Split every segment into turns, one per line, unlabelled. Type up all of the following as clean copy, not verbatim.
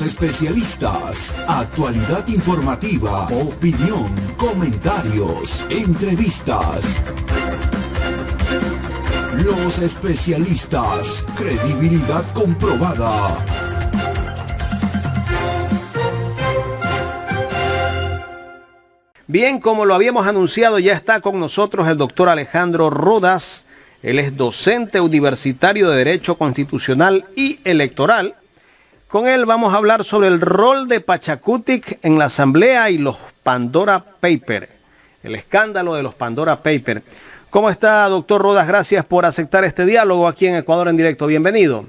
especialistas, actualidad informativa, opinión, comentarios, entrevistas. Los especialistas, credibilidad comprobada.
Bien, como lo habíamos anunciado, ya está con nosotros el doctor Alejandro Rodas. Él es docente universitario de Derecho Constitucional y Electoral. Con él vamos a hablar sobre el rol de Pachakutik en la Asamblea y los Pandora Papers, el escándalo de los Pandora Papers. ¿Cómo está, doctor Rodas? Gracias por aceptar este diálogo aquí en Ecuador en Directo. Bienvenido.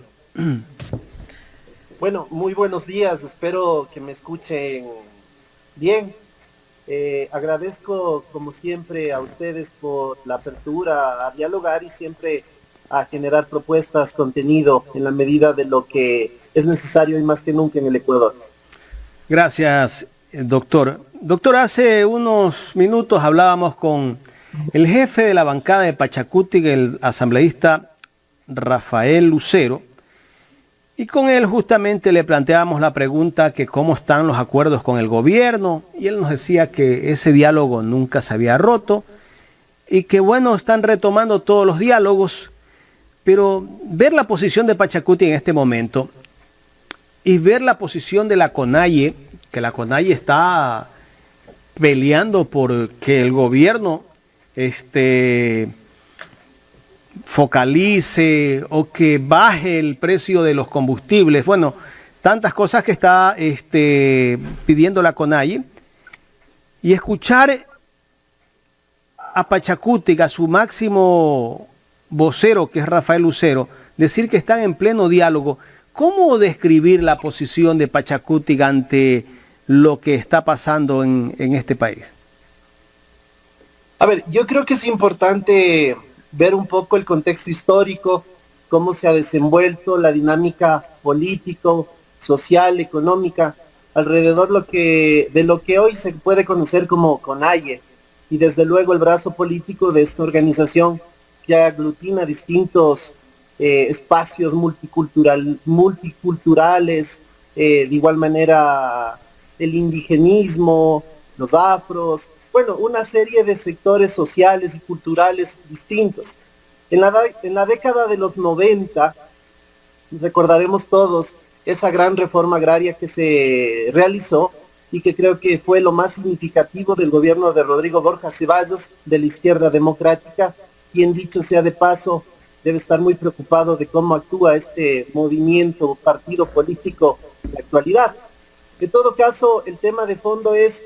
Bueno, muy buenos días. Espero que me escuchen bien. Agradezco, como siempre, a ustedes por la apertura a dialogar y siempre a generar propuestas, contenido en la medida de lo que es necesario y más que nunca en el Ecuador.
Gracias, doctor. Doctor, hace unos minutos hablábamos con el jefe de la bancada de Pachakutik, el asambleísta Rafael Lucero, y con él justamente le planteábamos la pregunta que cómo están los acuerdos con el gobierno, y él nos decía que ese diálogo nunca se había roto, y que bueno, están retomando todos los diálogos, pero ver la posición de Pachakutik en este momento, y ver la posición de la CONAIE, que la CONAIE está peleando por que el gobierno focalice o que baje el precio de los combustibles. Bueno, tantas cosas que está pidiendo la CONAIE. Y escuchar a Pachakutik, a su máximo vocero, que es Rafael Lucero, decir que están en pleno diálogo. ¿Cómo describir la posición de Pachakutik ante lo que está pasando en este país?
A ver, yo creo que es importante ver un poco el contexto histórico, cómo se ha desenvuelto la dinámica político, social, económica, alrededor de lo que hoy se puede conocer como CONAIE, y desde luego el brazo político de esta organización que aglutina distintos espacios multiculturales, de igual manera el indigenismo, los afros, bueno, una serie de sectores sociales y culturales distintos. En la década de los 90, recordaremos todos esa gran reforma agraria que se realizó y que creo que fue lo más significativo del gobierno de Rodrigo Borja Ceballos, de la izquierda democrática, quien, dicho sea de paso, debe estar muy preocupado de cómo actúa este movimiento, partido político en la actualidad. En todo caso, el tema de fondo es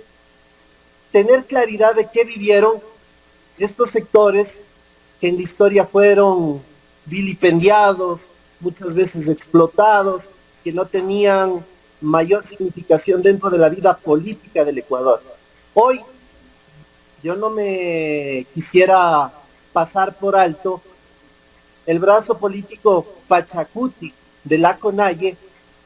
tener claridad de qué vivieron estos sectores que en la historia fueron vilipendiados, muchas veces explotados, que no tenían mayor significación dentro de la vida política del Ecuador. Hoy, yo no me quisiera pasar por alto el brazo político Pachakutik de la CONAIE.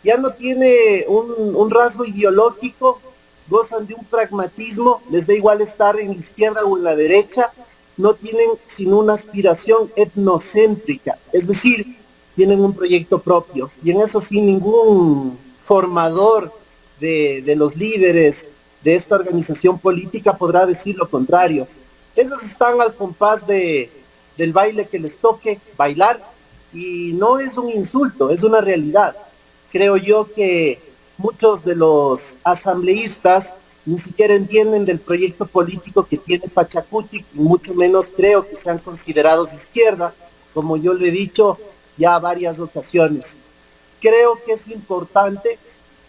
Ya no tiene un rasgo ideológico, gozan de un pragmatismo, les da igual estar en la izquierda o en la derecha, no tienen sino una aspiración etnocéntrica, es decir, tienen un proyecto propio, y en eso sí ningún formador de los líderes de esta organización política podrá decir lo contrario. Ellos están al compás del baile que les toque bailar, y no es un insulto, es una realidad. Creo yo que muchos de los asambleístas ni siquiera entienden del proyecto político que tiene Pachakutik, y mucho menos creo que sean considerados de izquierda, como yo le he dicho ya varias ocasiones. Creo que es importante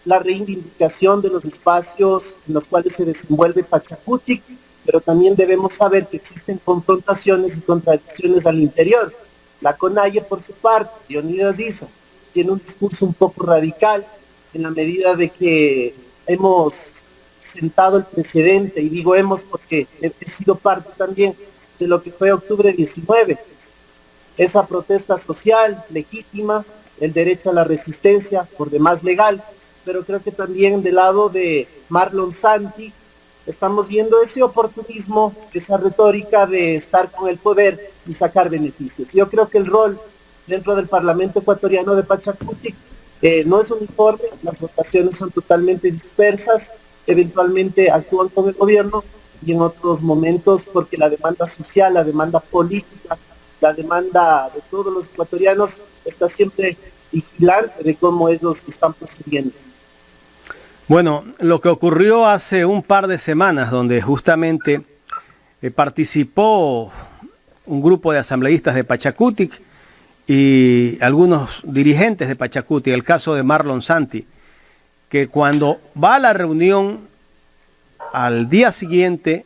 la reivindicación de los espacios en los cuales se desenvuelve Pachakutik, pero también debemos saber que existen confrontaciones y contradicciones al interior. La CONAIE, por su parte, Leonidas Issa, tiene un discurso un poco radical en la medida de que hemos sentado el precedente, y digo hemos porque he sido parte también de lo que fue octubre 19, esa protesta social legítima, el derecho a la resistencia, por demás legal, pero creo que también del lado de Marlon Santi estamos viendo ese oportunismo, esa retórica de estar con el poder y sacar beneficios. Yo creo que el rol dentro del Parlamento ecuatoriano de Pachakutik No es uniforme, las votaciones son totalmente dispersas, eventualmente actúan con el gobierno y en otros momentos porque la demanda social, la demanda política, la demanda de todos los ecuatorianos está siempre vigilante de cómo ellos están procediendo.
Bueno, lo que ocurrió hace un par de semanas, donde justamente participó un grupo de asambleístas de Pachacutic y algunos dirigentes de Pachacutic, el caso de Marlon Santi, que cuando va a la reunión al día siguiente,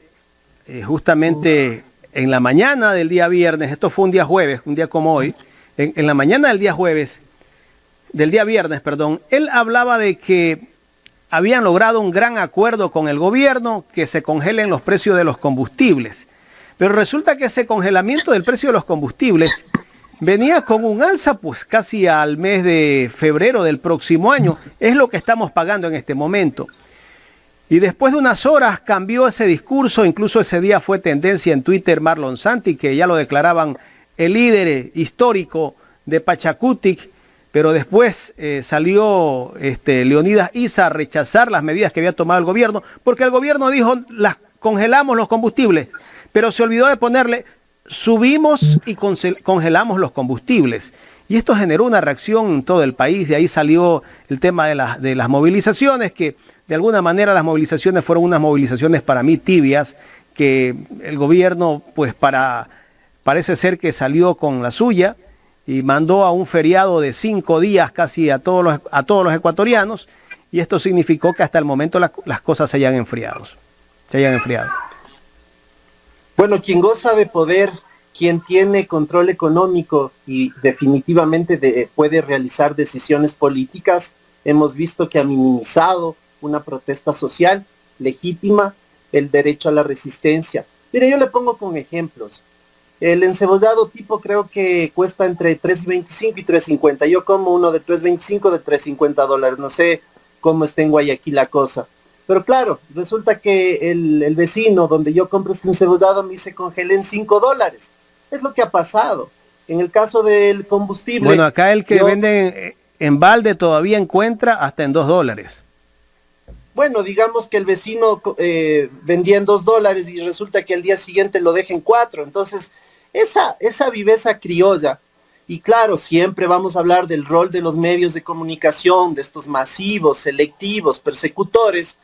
justamente en la mañana del día viernes, esto fue un día jueves, un día como hoy, en la mañana del día viernes, perdón, él hablaba de que habían logrado un gran acuerdo con el gobierno, que se congelen los precios de los combustibles. Pero resulta que ese congelamiento del precio de los combustibles venía con un alza pues casi al mes de febrero del próximo año. Es lo que estamos pagando en este momento. Y después de unas horas cambió ese discurso, incluso ese día fue tendencia en Twitter Marlon Santi, que ya lo declaraban el líder histórico de Pachacutic, pero después salió Leonidas Issa a rechazar las medidas que había tomado el gobierno, porque el gobierno dijo, congelamos los combustibles, pero se olvidó de ponerle, subimos y congelamos los combustibles. Y esto generó una reacción en todo el país, de ahí salió el tema de las movilizaciones, que de alguna manera las movilizaciones fueron unas movilizaciones para mí tibias, que el gobierno pues parece ser que salió con la suya, y mandó a un feriado de 5 días casi a todos los ecuatorianos, y esto significó que hasta el momento las cosas se hayan enfriado.
Bueno, quien goza de poder, quien tiene control económico y definitivamente puede realizar decisiones políticas, hemos visto que ha minimizado una protesta social legítima, el derecho a la resistencia. Mire, yo le pongo con ejemplos. El encebollado tipo creo que cuesta entre $3.25 y $3.50. Yo como uno de $3.25, de $3.50. No sé cómo está en Guayaquil la cosa. Pero claro, resulta que el vecino donde yo compro este encebollado me dice congelé en $5. Es lo que ha pasado. En el caso del combustible...
Bueno, acá el que vende en balde todavía encuentra hasta en $2.
Bueno, digamos que el vecino vendía en $2 y resulta que al día siguiente lo deja en 4. Entonces, esa viveza criolla, y claro, siempre vamos a hablar del rol de los medios de comunicación, de estos masivos, selectivos, persecutores,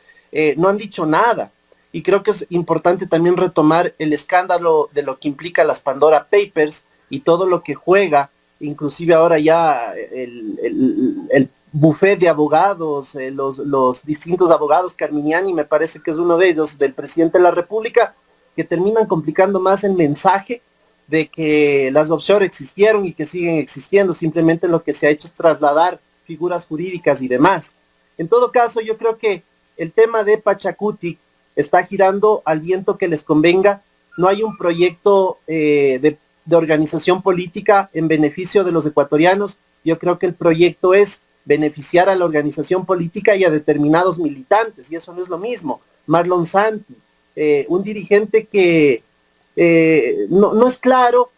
no han dicho nada. Y creo que es importante también retomar el escándalo de lo que implica las Pandora Papers y todo lo que juega, inclusive ahora ya el buffet de abogados, los distintos abogados, Carminiani me parece que es uno de ellos, del presidente de la República, que terminan complicando más el mensaje de que las offshore existieron y que siguen existiendo. Simplemente lo que se ha hecho es trasladar figuras jurídicas y demás. En todo caso, yo creo que el tema de Pachacutic está girando al viento que les convenga. No hay un proyecto de organización política en beneficio de los ecuatorianos. Yo creo que el proyecto es beneficiar a la organización política y a determinados militantes, y eso no es lo mismo. Marlon Santi, un dirigente que no es claro,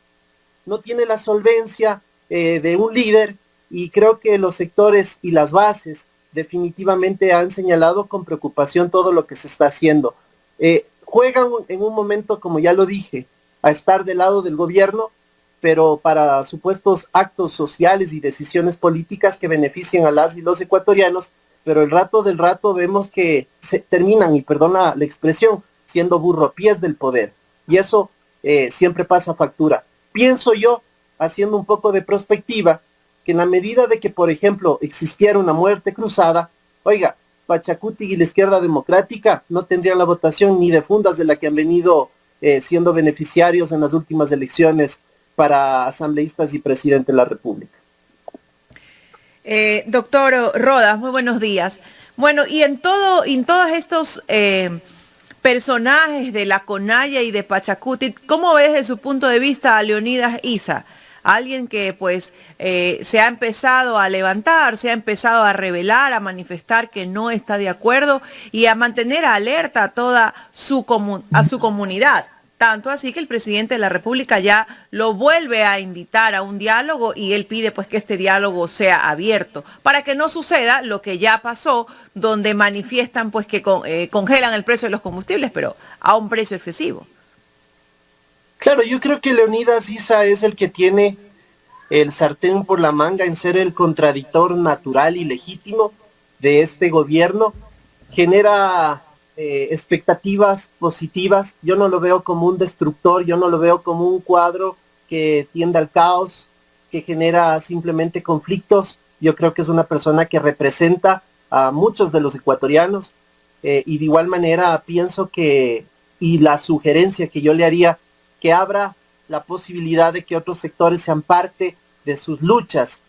no tiene la solvencia de un líder, y creo que los sectores y las bases definitivamente han señalado con preocupación todo lo que se está haciendo. Juegan en un momento, como ya lo dije, a estar del lado del gobierno, pero para supuestos actos sociales y decisiones políticas que beneficien a las y los ecuatorianos, pero el rato del rato vemos que se terminan, y perdona la expresión, siendo burropiés del poder. Y eso siempre pasa factura. Pienso yo, haciendo un poco de prospectiva, que en la medida de que, por ejemplo, existiera una muerte cruzada, oiga, Pachacutic y la izquierda democrática no tendrían la votación ni de fundas de la que han venido siendo beneficiarios en las últimas elecciones para asambleístas y presidente de la República.
Doctor Rodas, muy buenos días. Bueno, y en todos estos personajes de la Conaya y de Pachacutic, ¿cómo ve desde su punto de vista a Leonidas Issa? Alguien que pues se ha empezado a levantar, se ha empezado a rebelar, a manifestar que no está de acuerdo y a mantener alerta a toda su comunidad. Tanto así que el presidente de la República ya lo vuelve a invitar a un diálogo y él pide pues que este diálogo sea abierto para que no suceda lo que ya pasó, donde manifiestan pues que congelan el precio de los combustibles, pero a un precio excesivo.
Claro, yo creo que Leonidas Issa es el que tiene el sartén por la manga en ser el contradictor natural y legítimo de este gobierno. Genera expectativas positivas. Yo no lo veo como un destructor, yo no lo veo como un cuadro que tiende al caos, que genera simplemente conflictos. Yo creo que es una persona que representa a muchos de los ecuatorianos, y de igual manera pienso que, y la sugerencia que yo le haría, que abra la posibilidad de que otros sectores sean parte de sus luchas,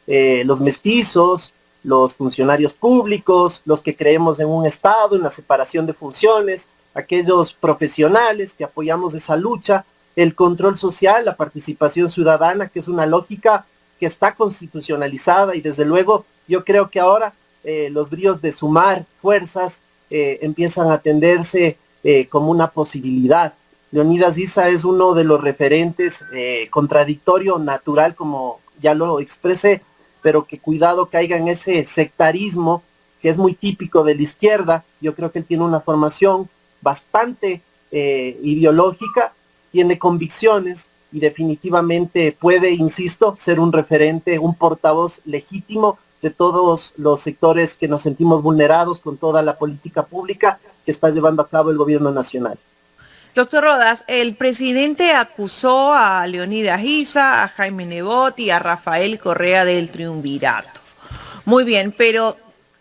los mestizos, los funcionarios públicos, los que creemos en un Estado, en la separación de funciones, aquellos profesionales que apoyamos esa lucha, el control social, la participación ciudadana, que es una lógica que está constitucionalizada, y desde luego yo creo que ahora los bríos de sumar fuerzas empiezan a atenderse como una posibilidad. Leonidas Issa es uno de los referentes, contradictorio, natural, como ya lo expresé, pero que cuidado caiga en ese sectarismo que es muy típico de la izquierda. Yo creo que él tiene una formación bastante ideológica, tiene convicciones y definitivamente puede, insisto, ser un referente, un portavoz legítimo de todos los sectores que nos sentimos vulnerados con toda la política pública que está llevando a cabo el gobierno nacional.
Doctor Rodas, el presidente acusó a Leonidas Issa, a Jaime Nebot y a Rafael Correa del triunvirato. Muy bien, pero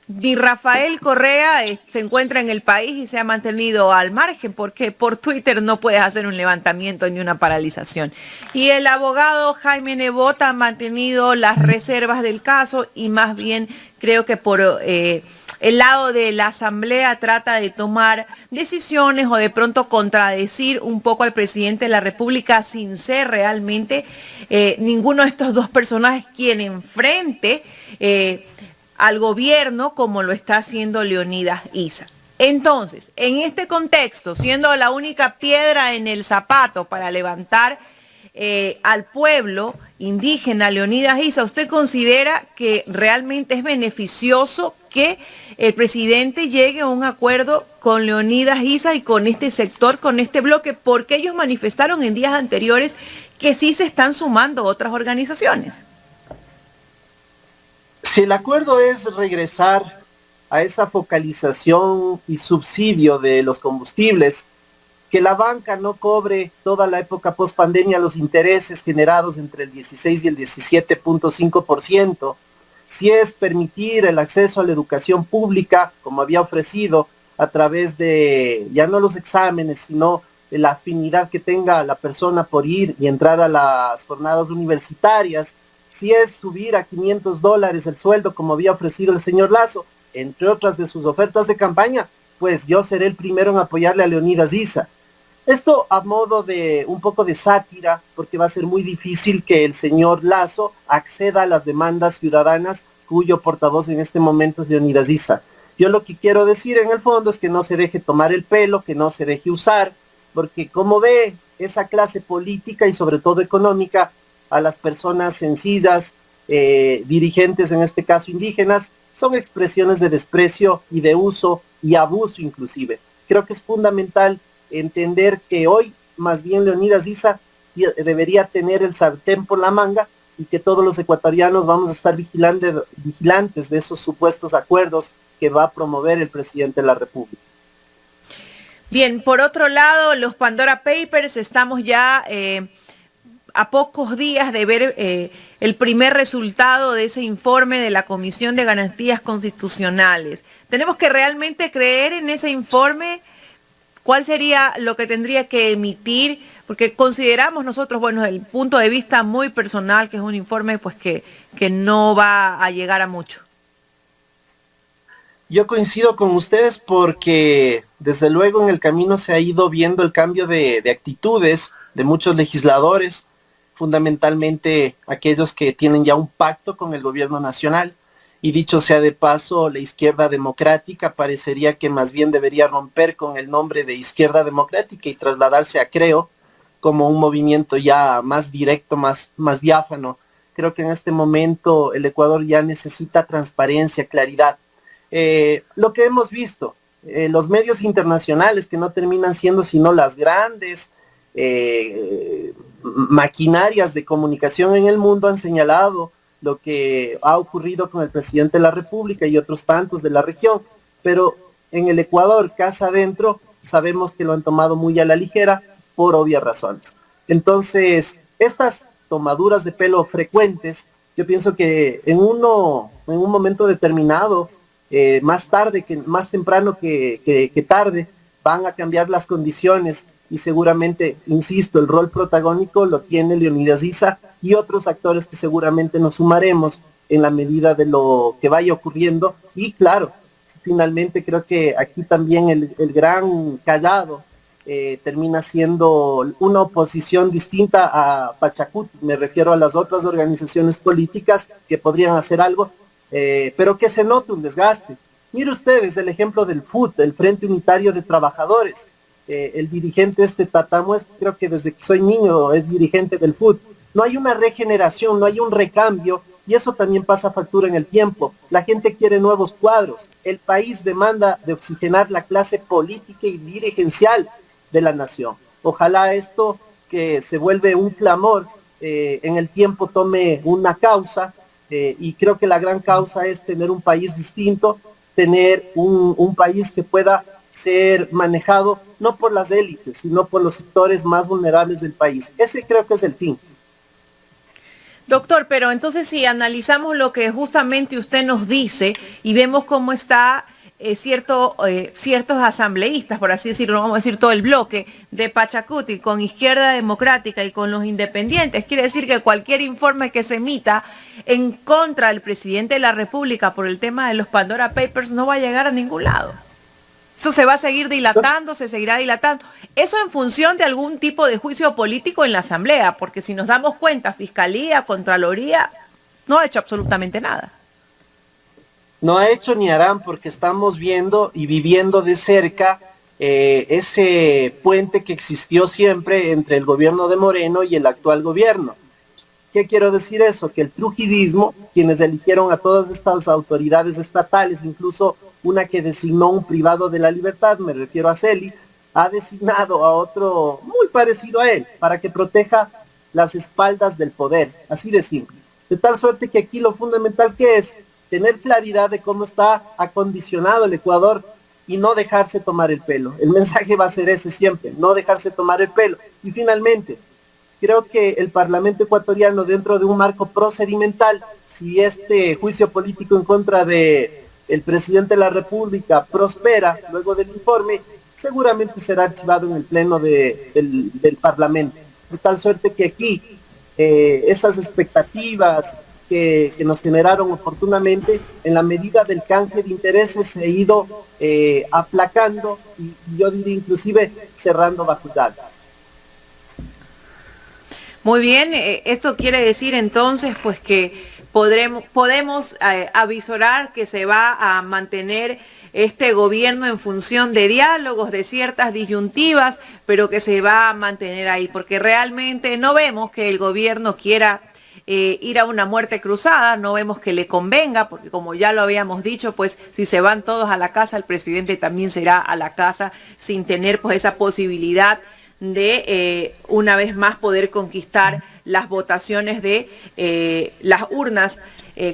ni Rafael Correa se encuentra en el país y se ha mantenido al margen, porque por Twitter no puedes hacer un levantamiento ni una paralización. Y el abogado Jaime Nebot ha mantenido las reservas del caso y más bien creo que por el lado de la Asamblea trata de tomar decisiones o de pronto contradecir un poco al presidente de la República sin ser realmente ninguno de estos dos personajes quien enfrente al gobierno como lo está haciendo Leonidas Issa. Entonces, en este contexto, siendo la única piedra en el zapato para levantar al pueblo indígena Leonidas Issa, ¿usted considera que realmente es beneficioso que el presidente llegue a un acuerdo con Leonidas Issa y con este sector, con este bloque? Porque ellos manifestaron en días anteriores que sí se están sumando otras organizaciones.
Si el acuerdo es regresar a esa focalización y subsidio de los combustibles, que la banca no cobre toda la época post pandemia los intereses generados entre el 16 y el 17.5%, si es permitir el acceso a la educación pública, como había ofrecido, a través de ya no los exámenes, sino de la afinidad que tenga la persona por ir y entrar a las jornadas universitarias, si es subir a $500 el sueldo, como había ofrecido el señor Lasso, entre otras de sus ofertas de campaña, pues yo seré el primero en apoyarle a Leonidas Issa. Esto a modo de un poco de sátira, porque va a ser muy difícil que el señor Lasso acceda a las demandas ciudadanas cuyo portavoz en este momento es Leonidas Issa. Yo lo que quiero decir en el fondo es que no se deje tomar el pelo, que no se deje usar, porque como ve esa clase política y sobre todo económica, a las personas sencillas, dirigentes en este caso indígenas, son expresiones de desprecio y de uso y abuso inclusive. Creo que es fundamental entender que hoy más bien Leonidas Issa debería tener el sartén por la manga y que todos los ecuatorianos vamos a estar vigilantes de esos supuestos acuerdos que va a promover el presidente de la República.
Bien, por otro lado, los Pandora Papers, estamos ya a pocos días de ver el primer resultado de ese informe de la Comisión de Garantías Constitucionales. ¿Tenemos que realmente creer en ese informe? ¿Cuál sería lo que tendría que emitir? Porque consideramos nosotros, bueno, desde el punto de vista muy personal, que es un informe pues que no va a llegar a mucho.
Yo coincido con ustedes porque desde luego en el camino se ha ido viendo el cambio de actitudes de muchos legisladores, fundamentalmente aquellos que tienen ya un pacto con el gobierno nacional, y dicho sea de paso, la izquierda democrática parecería que más bien debería romper con el nombre de izquierda democrática y trasladarse a Creo como un movimiento ya más directo, más diáfano. Creo que en este momento el Ecuador ya necesita transparencia, claridad. Lo que hemos visto, los medios internacionales que no terminan siendo sino las grandes maquinarias de comunicación en el mundo han señalado lo que ha ocurrido con el presidente de la República y otros tantos de la región, pero en el Ecuador, casa adentro, sabemos que lo han tomado muy a la ligera por obvias razones. Entonces, estas tomaduras de pelo frecuentes, yo pienso que en un momento determinado, más temprano que tarde, van a cambiar las condiciones y seguramente, insisto, el rol protagónico lo tiene Leonidas Issa y otros actores que seguramente nos sumaremos en la medida de lo que vaya ocurriendo. Y claro, finalmente creo que aquí también el gran Callado termina siendo una oposición distinta a Pachacuti. Me refiero a las otras organizaciones políticas que podrían hacer algo, pero que se note un desgaste. Mire ustedes el ejemplo del FUT, el Frente Unitario de Trabajadores. El dirigente Tatamues, creo que desde que soy niño es dirigente del FUT. No hay una regeneración, no hay un recambio, y eso también pasa factura en el tiempo. La gente quiere nuevos cuadros. El país demanda de oxigenar la clase política y dirigencial de la nación. Ojalá esto, que se vuelve un clamor, en el tiempo tome una causa, y creo que la gran causa es tener un país distinto, tener un país que pueda ser manejado no por las élites, sino por los sectores más vulnerables del país. Ese creo que es el fin.
Doctor, pero entonces si analizamos lo que justamente usted nos dice y vemos cómo está ciertos asambleístas, por así decirlo, vamos a decir todo el bloque de Pachacuti con Izquierda Democrática y con los independientes, quiere decir que cualquier informe que se emita en contra del presidente de la República por el tema de los Pandora Papers no va a llegar a ningún lado. Eso se va a seguir dilatando, se seguirá dilatando. Eso en función de algún tipo de juicio político en la Asamblea, porque si nos damos cuenta, Fiscalía, Contraloría, no ha hecho absolutamente nada.
No ha hecho ni harán, porque estamos viendo y viviendo de cerca ese puente que existió siempre entre el gobierno de Moreno y el actual gobierno. ¿Qué quiero decir eso? Que el trujillismo, quienes eligieron a todas estas autoridades estatales, incluso una que designó un privado de la libertad, me refiero a Celi, ha designado a otro muy parecido a él, para que proteja las espaldas del poder, así de simple. De tal suerte que aquí lo fundamental que es tener claridad de cómo está acondicionado el Ecuador y no dejarse tomar el pelo. El mensaje va a ser ese siempre, no dejarse tomar el pelo. Y finalmente, creo que el Parlamento ecuatoriano, dentro de un marco procedimental, si este juicio político en contra de el presidente de la República prospera luego del informe, seguramente será archivado en el pleno del Parlamento. De tal suerte que aquí esas expectativas que nos generaron oportunamente, en la medida del canje de intereses, se ha ido aplacando y yo diría inclusive cerrando vacuidad.
Muy bien, esto quiere decir entonces pues que podemos avisorar que se va a mantener este gobierno en función de diálogos, de ciertas disyuntivas, pero que se va a mantener ahí, porque realmente no vemos que el gobierno quiera ir a una muerte cruzada, no vemos que le convenga, porque como ya lo habíamos dicho, pues si se van todos a la casa, el presidente también se irá a la casa sin tener pues esa posibilidad de una vez más poder conquistar las votaciones de las urnas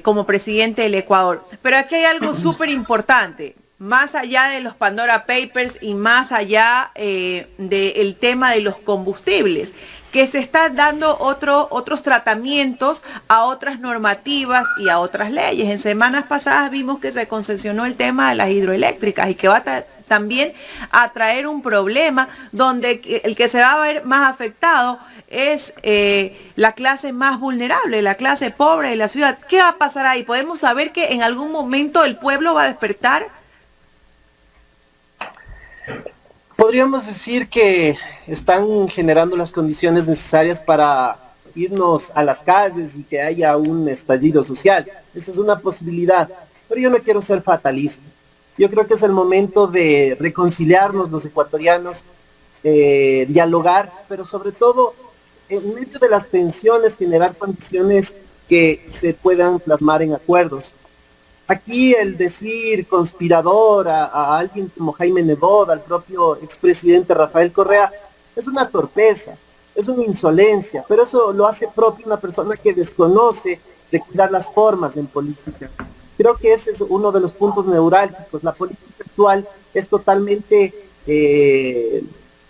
como presidente del Ecuador. Pero aquí hay algo súper importante, más allá de los Pandora Papers y más allá del tema de los combustibles, que se están dando otros tratamientos a otras normativas y a otras leyes. En semanas pasadas vimos que se concesionó el tema de las hidroeléctricas y que va también a traer un problema donde el que se va a ver más afectado es la clase más vulnerable, la clase pobre de la ciudad. ¿Qué va a pasar ahí? ¿Podemos saber que en algún momento el pueblo va a despertar?
Podríamos decir que están generando las condiciones necesarias para irnos a las calles y que haya un estallido social. Esa es una posibilidad, pero yo no quiero ser fatalista. Yo creo que es el momento de reconciliarnos los ecuatorianos, dialogar, pero sobre todo en medio de las tensiones generar condiciones que se puedan plasmar en acuerdos. Aquí el decir conspirador a alguien como Jaime Nebot, al propio expresidente Rafael Correa, es una torpeza, es una insolencia, pero eso lo hace propio una persona que desconoce de cuidar las formas en política. Creo que ese es uno de los puntos neurálgicos. La política actual es totalmente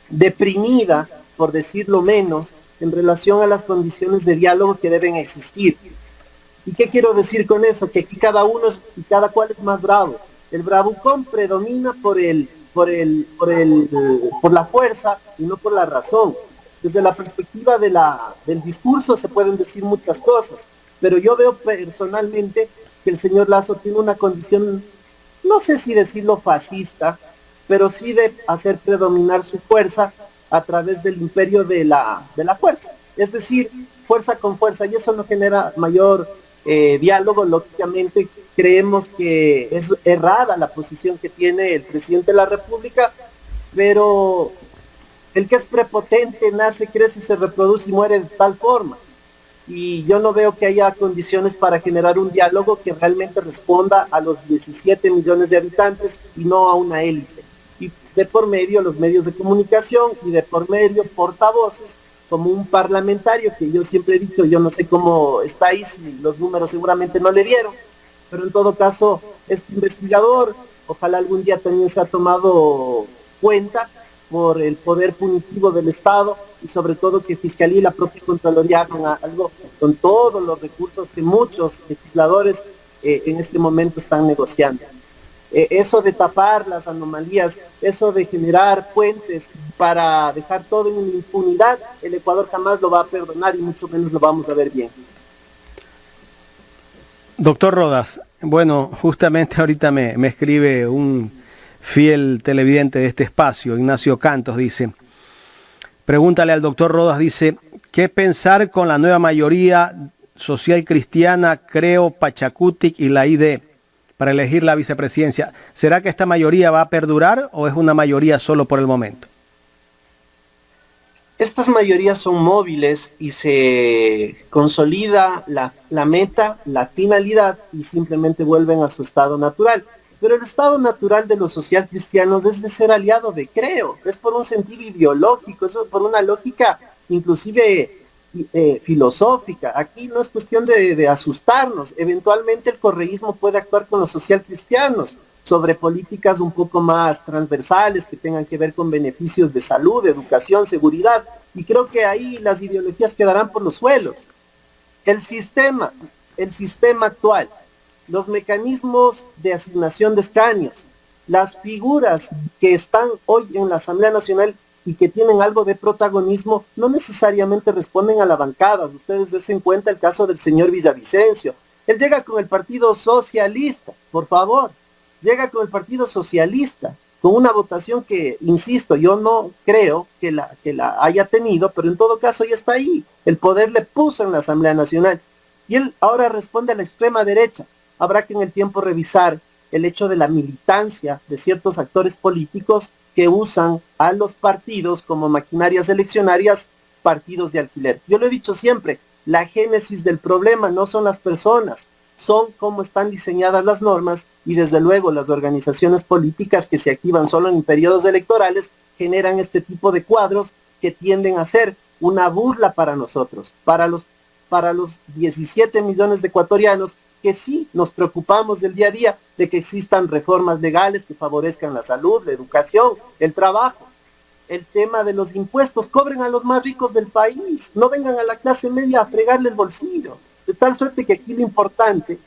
deprimida, por decirlo menos, en relación a las condiciones de diálogo que deben existir. ¿Y qué quiero decir con eso? Que aquí cada uno y cada cual es más bravo. El bravucón predomina por la fuerza y no por la razón. Desde la perspectiva del discurso se pueden decir muchas cosas, pero yo veo personalmente que el señor Lasso tiene una condición, no sé si decirlo fascista, pero sí de hacer predominar su fuerza a través del imperio de la fuerza. Es decir, fuerza con fuerza, y eso no genera mayor diálogo. Lógicamente creemos que es errada la posición que tiene el presidente de la República, pero el que es prepotente nace, crece, se reproduce y muere de tal forma. Y yo no veo que haya condiciones para generar un diálogo que realmente responda a los 17 millones de habitantes y no a una élite. Y de por medio los medios de comunicación y de por medio portavoces, como un parlamentario que yo siempre he dicho, yo no sé cómo está ahí, si los números seguramente no le dieron, pero en todo caso, este investigador, ojalá algún día también se ha tomado cuenta por el poder punitivo del Estado y sobre todo que Fiscalía y la propia Contraloría hagan algo con todos los recursos que muchos legisladores en este momento están negociando. Eso de tapar las anomalías, eso de generar puentes para dejar todo en impunidad, el Ecuador jamás lo va a perdonar y mucho menos lo vamos a ver bien.
Doctor Rodas, bueno, justamente ahorita me escribe un fiel televidente de este espacio, Ignacio Cantos, dice, pregúntale al doctor Rodas, dice, ¿qué pensar con la nueva mayoría social cristiana, Creo, Pachacutic y la ID para elegir la vicepresidencia? ¿Será que esta mayoría va a perdurar o es una mayoría solo por el momento?
Estas mayorías son móviles y se consolida la meta, la finalidad y simplemente vuelven a su estado natural. Pero el estado natural de los social cristianos es de ser aliado de Creo, es por un sentido ideológico, es por una lógica inclusive filosófica. Aquí no es cuestión de asustarnos, eventualmente el correísmo puede actuar con los social cristianos sobre políticas un poco más transversales que tengan que ver con beneficios de salud, educación, seguridad, y creo que ahí las ideologías quedarán por los suelos. El sistema actual, los mecanismos de asignación de escaños, las figuras que están hoy en la Asamblea Nacional y que tienen algo de protagonismo, no necesariamente responden a la bancada. Ustedes den cuenta el caso del señor Villavicencio. Él llega con el Partido Socialista, por favor, llega con el Partido Socialista, con una votación que, insisto, yo no creo que la haya tenido, pero en todo caso ya está ahí. El poder le puso en la Asamblea Nacional. Y él ahora responde a la extrema derecha. Habrá que en el tiempo revisar el hecho de la militancia de ciertos actores políticos que usan a los partidos como maquinarias eleccionarias, partidos de alquiler. Yo lo he dicho siempre, la génesis del problema no son las personas, son cómo están diseñadas las normas y desde luego las organizaciones políticas que se activan solo en periodos electorales generan este tipo de cuadros que tienden a ser una burla para nosotros, para los 17 millones de ecuatorianos que sí nos preocupamos del día a día de que existan reformas legales que favorezcan la salud, la educación, el trabajo, el tema de los impuestos, cobren a los más ricos del país, no vengan a la clase media a fregarle el bolsillo, de tal suerte que aquí lo importante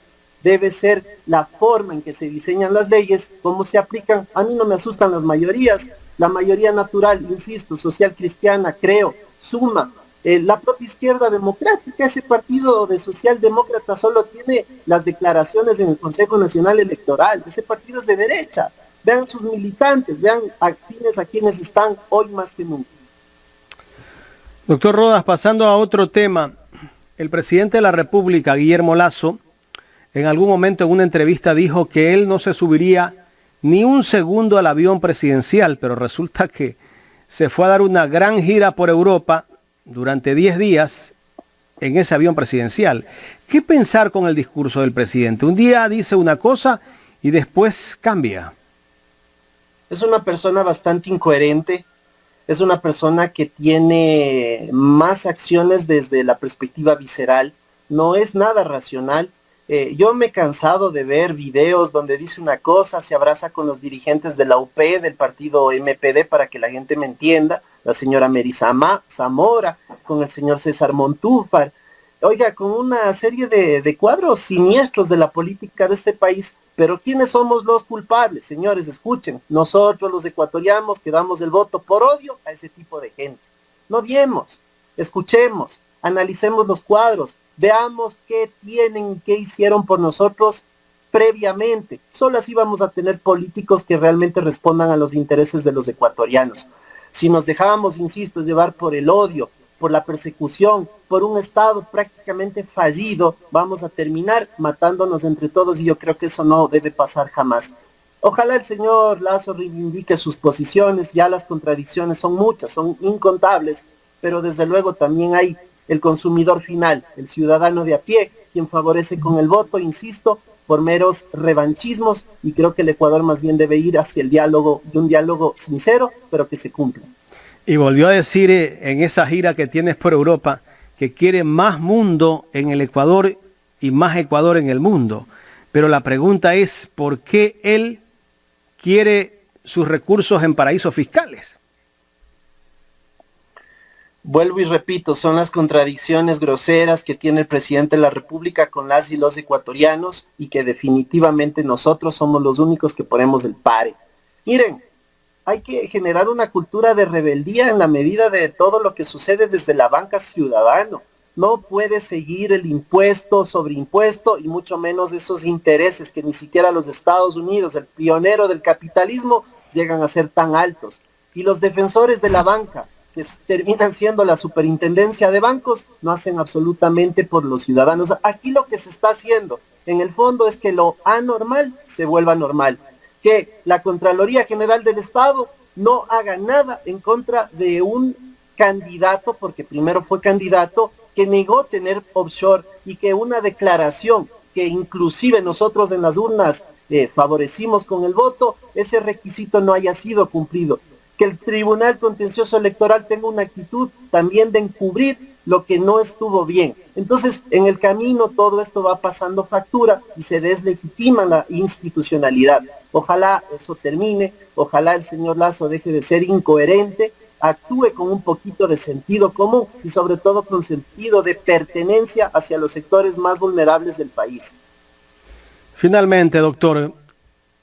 debe ser la forma en que se diseñan las leyes, cómo se aplican. A mí no me asustan las mayorías, la mayoría natural, insisto, social cristiana, Creo, Suma, la propia izquierda democrática, ese partido de socialdemócrata solo tiene las declaraciones en el Consejo Nacional Electoral, ese partido es de derecha, vean sus militantes, vean afines a quienes están hoy más que nunca.
Doctor Rodas, pasando a otro tema, el presidente de la República, Guillermo Lasso, en algún momento en una entrevista dijo que él no se subiría ni un segundo al avión presidencial, pero resulta que se fue a dar una gran gira por Europa durante 10 días en ese avión presidencial. ¿Qué pensar con el discurso del presidente? Un día dice una cosa y después cambia.
Es una persona bastante incoherente, es una persona que tiene más acciones desde la perspectiva visceral, no es nada racional. Yo me he cansado de ver videos donde dice una cosa, se abraza con los dirigentes de la UP, del partido MPD, para que la gente me entienda, la señora Mary Zamora, con el señor César Montúfar, oiga, con una serie de cuadros siniestros de la política de este país. Pero ¿quiénes somos los culpables? Señores, escuchen, nosotros los ecuatorianos que damos el voto por odio a ese tipo de gente. No odiemos, escuchemos, analicemos los cuadros, veamos qué tienen y qué hicieron por nosotros previamente. Solo así vamos a tener políticos que realmente respondan a los intereses de los ecuatorianos. Si nos dejábamos, insisto, llevar por el odio, por la persecución, por un Estado prácticamente fallido, vamos a terminar matándonos entre todos, y yo creo que eso no debe pasar jamás. Ojalá el señor Lasso reivindique sus posiciones, ya las contradicciones son muchas, son incontables, pero desde luego también hay el consumidor final, el ciudadano de a pie, quien favorece con el voto, insisto, por meros revanchismos, y creo que el Ecuador más bien debe ir hacia el diálogo, de un diálogo sincero, pero que se cumpla.
Y volvió a decir en esa gira que tienes por Europa que quiere más mundo en el Ecuador y más Ecuador en el mundo. Pero la pregunta es, ¿por qué él quiere sus recursos en paraísos fiscales?
Vuelvo y repito, son las contradicciones groseras que tiene el presidente de la República con las y los ecuatorianos, y que definitivamente nosotros somos los únicos que ponemos el pare. Miren, hay que generar una cultura de rebeldía en la medida de todo lo que sucede desde la banca ciudadano. No puede seguir el impuesto sobre impuesto, y mucho menos esos intereses que ni siquiera los Estados Unidos, el pionero del capitalismo, llegan a ser tan altos. Y los defensores de la banca, que terminan siendo la superintendencia de bancos, no hacen absolutamente por los ciudadanos. Aquí lo que se está haciendo, en el fondo, es que lo anormal se vuelva normal. Que la Contraloría General del Estado no haga nada en contra de un candidato, porque primero fue candidato, que negó tener offshore, y que una declaración que inclusive nosotros en las urnas favorecimos con el voto, ese requisito no haya sido cumplido. Que el Tribunal Contencioso Electoral tenga una actitud también de encubrir lo que no estuvo bien. Entonces, en el camino todo esto va pasando factura y se deslegitima la institucionalidad. Ojalá eso termine, ojalá el señor Lasso deje de ser incoherente, actúe con un poquito de sentido común y sobre todo con sentido de pertenencia hacia los sectores más vulnerables del país.
Finalmente, doctor,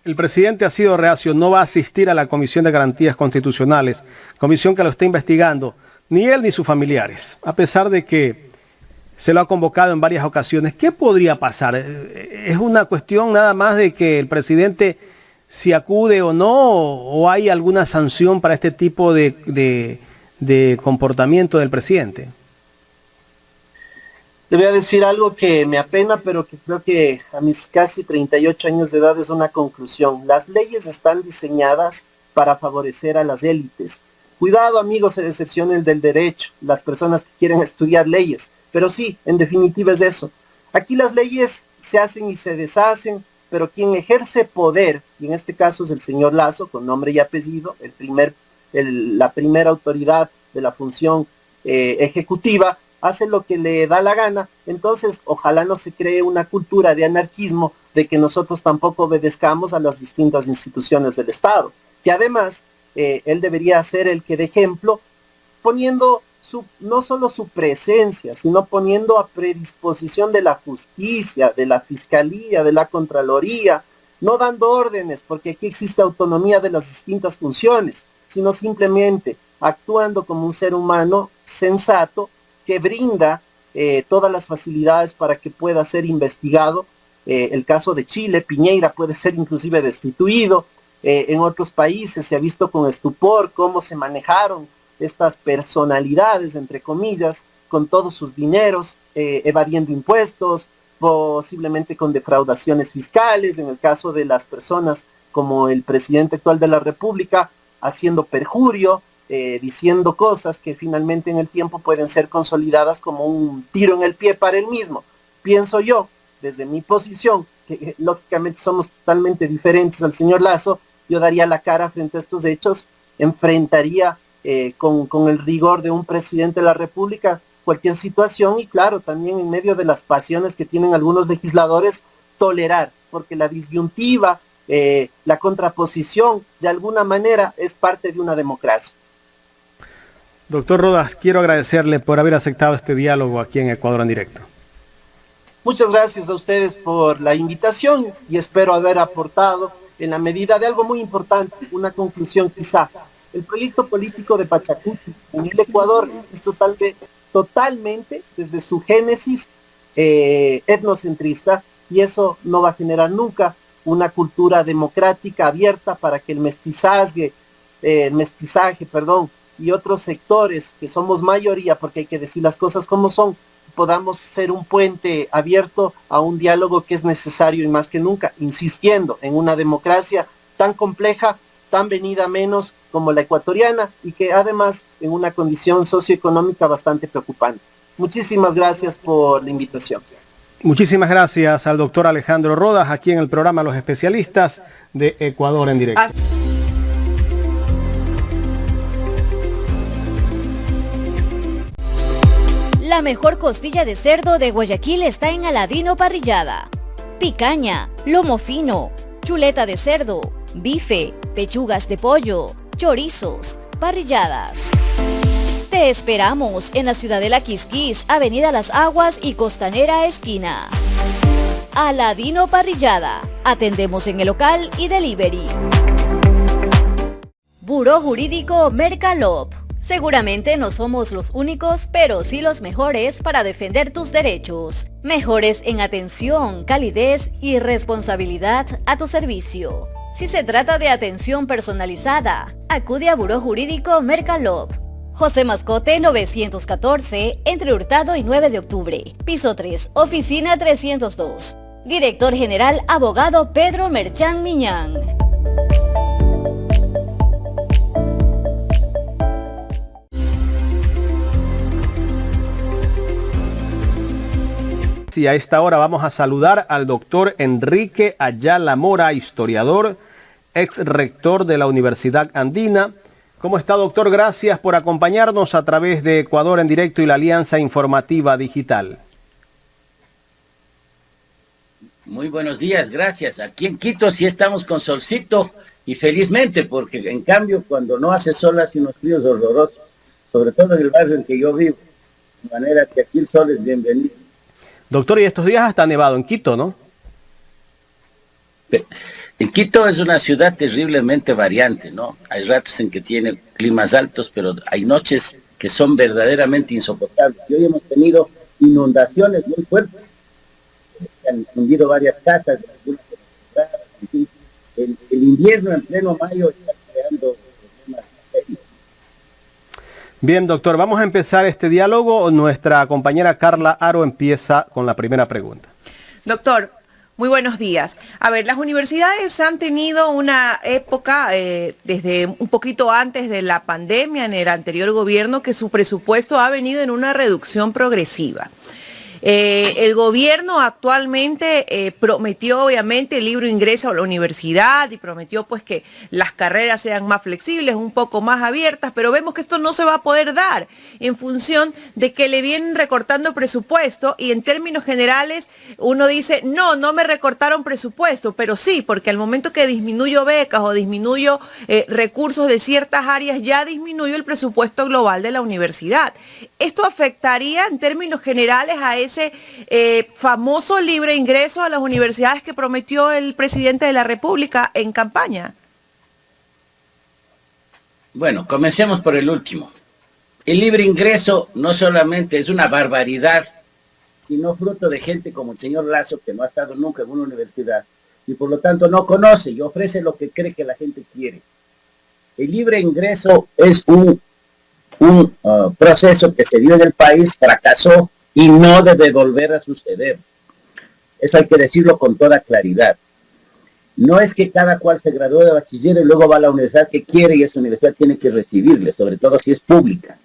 el presidente ha sido reacio, no va a asistir a la Comisión de Garantías Constitucionales, comisión que lo está investigando, ni él ni sus familiares, a pesar de que se lo ha convocado en varias ocasiones. ¿Qué podría pasar? ¿Es una cuestión nada más de que el presidente si acude o no, o hay alguna sanción para este tipo de comportamiento del presidente?
Le voy a decir algo que me apena, pero que creo que a mis casi 38 años de edad es una conclusión. Las leyes están diseñadas para favorecer a las élites. Cuidado, amigos, se decepcionen del derecho, las personas que quieren estudiar leyes. Pero sí, en definitiva es eso. Aquí las leyes se hacen y se deshacen, pero quien ejerce poder, y en este caso es el señor Lasso, con nombre y apellido, la primera autoridad de la función ejecutiva, hace lo que le da la gana. Entonces, ojalá no se cree una cultura de anarquismo, de que nosotros tampoco obedezcamos a las distintas instituciones del Estado, que además él debería ser el que dé ejemplo, poniendo no solo su presencia, sino poniendo a predisposición de la justicia, de la fiscalía, de la contraloría, no dando órdenes, porque aquí existe autonomía de las distintas funciones, sino simplemente actuando como un ser humano sensato que brinda todas las facilidades para que pueda ser investigado. El caso de Chile, Piñera puede ser inclusive destituido. En otros países se ha visto con estupor cómo se manejaron estas personalidades, entre comillas, con todos sus dineros, evadiendo impuestos, posiblemente con defraudaciones fiscales, en el caso de las personas como el presidente actual de la República, haciendo perjurio, diciendo cosas que finalmente en el tiempo pueden ser consolidadas como un tiro en el pie para él mismo. Pienso yo, desde mi posición, que lógicamente somos totalmente diferentes al señor Lazo, yo daría la cara frente a estos hechos, enfrentaría con el rigor de un presidente de la República cualquier situación y claro, también en medio de las pasiones que tienen algunos legisladores, tolerar, porque la disyuntiva, la contraposición, de alguna manera es parte de una democracia.
Doctor Rodas, quiero agradecerle por haber aceptado este diálogo aquí en Ecuador en Directo.
Muchas gracias a ustedes por la invitación y espero haber aportado en la medida de algo muy importante, una conclusión quizá. El proyecto político de Pachacuti en el Ecuador es totalmente desde su génesis etnocentrista y eso no va a generar nunca una cultura democrática abierta para que el mestizaje, y otros sectores que somos mayoría, porque hay que decir las cosas como son, podamos ser un puente abierto a un diálogo que es necesario y más que nunca, insistiendo en una democracia tan compleja, tan venida a menos como la ecuatoriana y que además en una condición socioeconómica bastante preocupante. Muchísimas gracias por la invitación.
Muchísimas gracias al doctor Alejandro Rodas aquí en el programa Los Especialistas de Ecuador en Directo.
La mejor costilla de cerdo de Guayaquil está en Aladino Parrillada. Picaña, lomo fino, chuleta de cerdo, bife, pechugas de pollo, chorizos, parrilladas. Te esperamos en la Ciudadela Quisquís, Avenida Las Aguas y Costanera Esquina. Aladino Parrillada. Atendemos en el local y delivery. Buró Jurídico Mercalop. Seguramente no somos los únicos, pero sí los mejores para defender tus derechos. Mejores en atención, calidez y responsabilidad a tu servicio. Si se trata de atención personalizada, acude a Buró Jurídico Mercalop. José Mascote 914, entre Hurtado y 9 de octubre. Piso 3, oficina 302. Director General Abogado Pedro Merchán Miñán.
Y a esta hora vamos a saludar al doctor Enrique Ayala Mora, historiador, ex rector de la Universidad Andina. ¿Cómo está, doctor? Gracias por acompañarnos a través de Ecuador en Directo y la Alianza Informativa Digital.
Muy buenos días, gracias. Aquí en Quito sí estamos con solcito y felizmente, porque en cambio cuando no hace sol hace unos fríos horrorosos, sobre todo en el barrio en que yo vivo, de manera que aquí el sol es bienvenido.
Doctor, y estos días hasta nevado en Quito, ¿no?
En Quito es una ciudad terriblemente variante, ¿no? Hay ratos en que tiene climas altos, pero hay noches que son verdaderamente insoportables. Y hoy hemos tenido inundaciones muy fuertes. Se han hundido varias casas, en fin, el invierno en pleno mayo está creando problemas serios.
Bien, doctor, vamos a empezar este diálogo. Nuestra compañera Carla Aro empieza con la primera pregunta.
Doctor, muy buenos días. A ver, las universidades han tenido una época, desde un poquito antes de la pandemia, en el anterior gobierno, que su presupuesto ha venido en una reducción progresiva. El gobierno actualmente prometió obviamente el libre ingreso a la universidad y prometió pues que las carreras sean más flexibles, un poco más abiertas, pero vemos que esto no se va a poder dar en función de que le vienen recortando presupuesto y en términos generales uno dice, no me recortaron presupuesto, pero sí, porque al momento que disminuyo becas o disminuyo recursos de ciertas áreas, ya disminuyó el presupuesto global de la universidad. Esto afectaría en términos generales a ese famoso libre ingreso a las universidades que prometió el presidente de la República en campaña.
Bueno, comencemos por el último. El libre ingreso no solamente es una barbaridad, sino fruto de gente como el señor Lazo, que no ha estado nunca en una universidad y por lo tanto no conoce y ofrece lo que cree que la gente quiere. El libre ingreso es un un proceso que se dio en el país, fracasó y no debe volver a suceder. Eso hay que decirlo con toda claridad. No es que cada cual se graduó de bachiller y luego va a la universidad que quiere y esa universidad tiene que recibirle, sobre todo si es pública.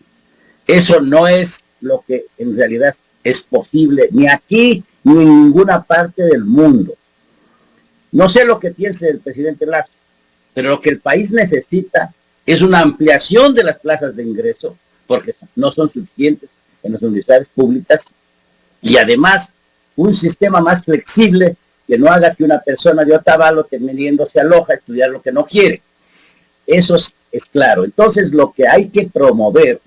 Eso no es lo que en realidad es posible ni aquí ni en ninguna parte del mundo. No sé lo que piense el presidente Lazo, pero lo que el país necesita es una ampliación de las plazas de ingreso, porque no son suficientes en las universidades públicas, y además un sistema más flexible que no haga que una persona de Otavalo teniéndose a Loja a estudiar lo que no quiere. Eso es claro. Entonces lo que hay que promover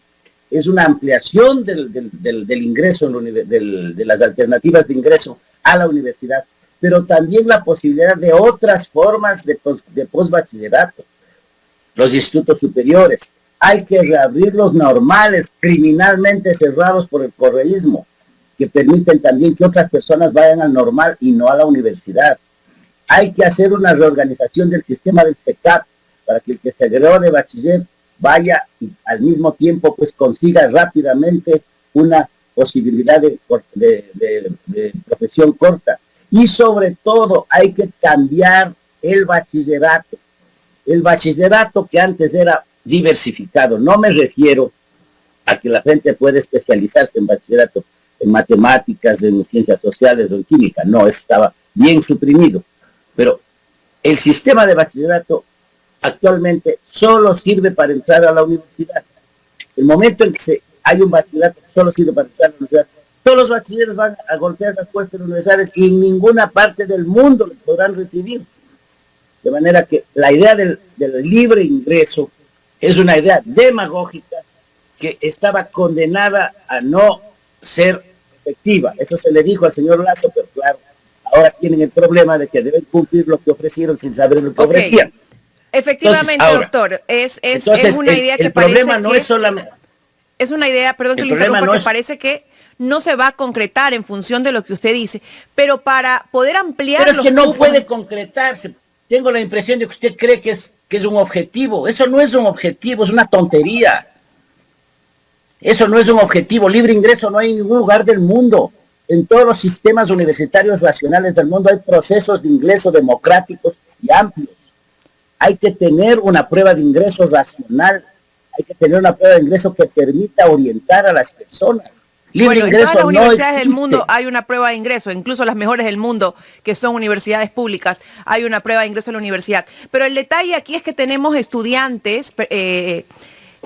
es una ampliación del ingreso, de las alternativas de ingreso a la universidad, pero también la posibilidad de otras formas de postbachillerato. Los institutos superiores, hay que reabrir los normales, criminalmente cerrados por el correísmo, que permiten también que otras personas vayan al normal y no a la universidad. Hay que hacer una reorganización del sistema del CECAP para que el que se graduó de bachiller vaya y al mismo tiempo pues consiga rápidamente una posibilidad de profesión corta. Y sobre todo hay que cambiar el bachillerato. El bachillerato que antes era diversificado. No me refiero a que la gente puede especializarse en bachillerato, en matemáticas, en ciencias sociales o en química. No, eso estaba bien suprimido. Pero el sistema de bachillerato actualmente solo sirve para entrar a la universidad. El momento en que hay un bachillerato que solo sirve para entrar a la universidad, todos los bachilleros van a golpear las puertas universitarias y en ninguna parte del mundo les podrán recibir. De manera que la idea del libre ingreso es una idea demagógica que estaba condenada a no ser efectiva. Eso se le dijo al señor Lazo, pero claro, ahora tienen el problema de que deben cumplir lo que ofrecieron sin saber lo que ofrecían.
Efectivamente, entonces, ahora, doctor, es una idea que parece
problema no
que
es solamente...
Es una idea, perdón que le interrumpa, que parece que no se va a concretar en función de lo que usted dice, pero para poder ampliar...
Pero es que no puede concretarse. Tengo la impresión de que usted cree que es un objetivo. Eso no es un objetivo, es una tontería. Eso no es un objetivo. Libre ingreso no hay en ningún lugar del mundo. En todos los sistemas universitarios racionales del mundo hay procesos de ingreso democráticos y amplios. Hay que tener una prueba de ingreso racional. Hay que tener una prueba de ingreso que permita orientar a las personas. Libre ingreso
en todas las universidades
no
del mundo hay una prueba de ingreso, incluso las mejores del mundo, que son universidades públicas, hay una prueba de ingreso en la universidad. Pero el detalle aquí es que tenemos estudiantes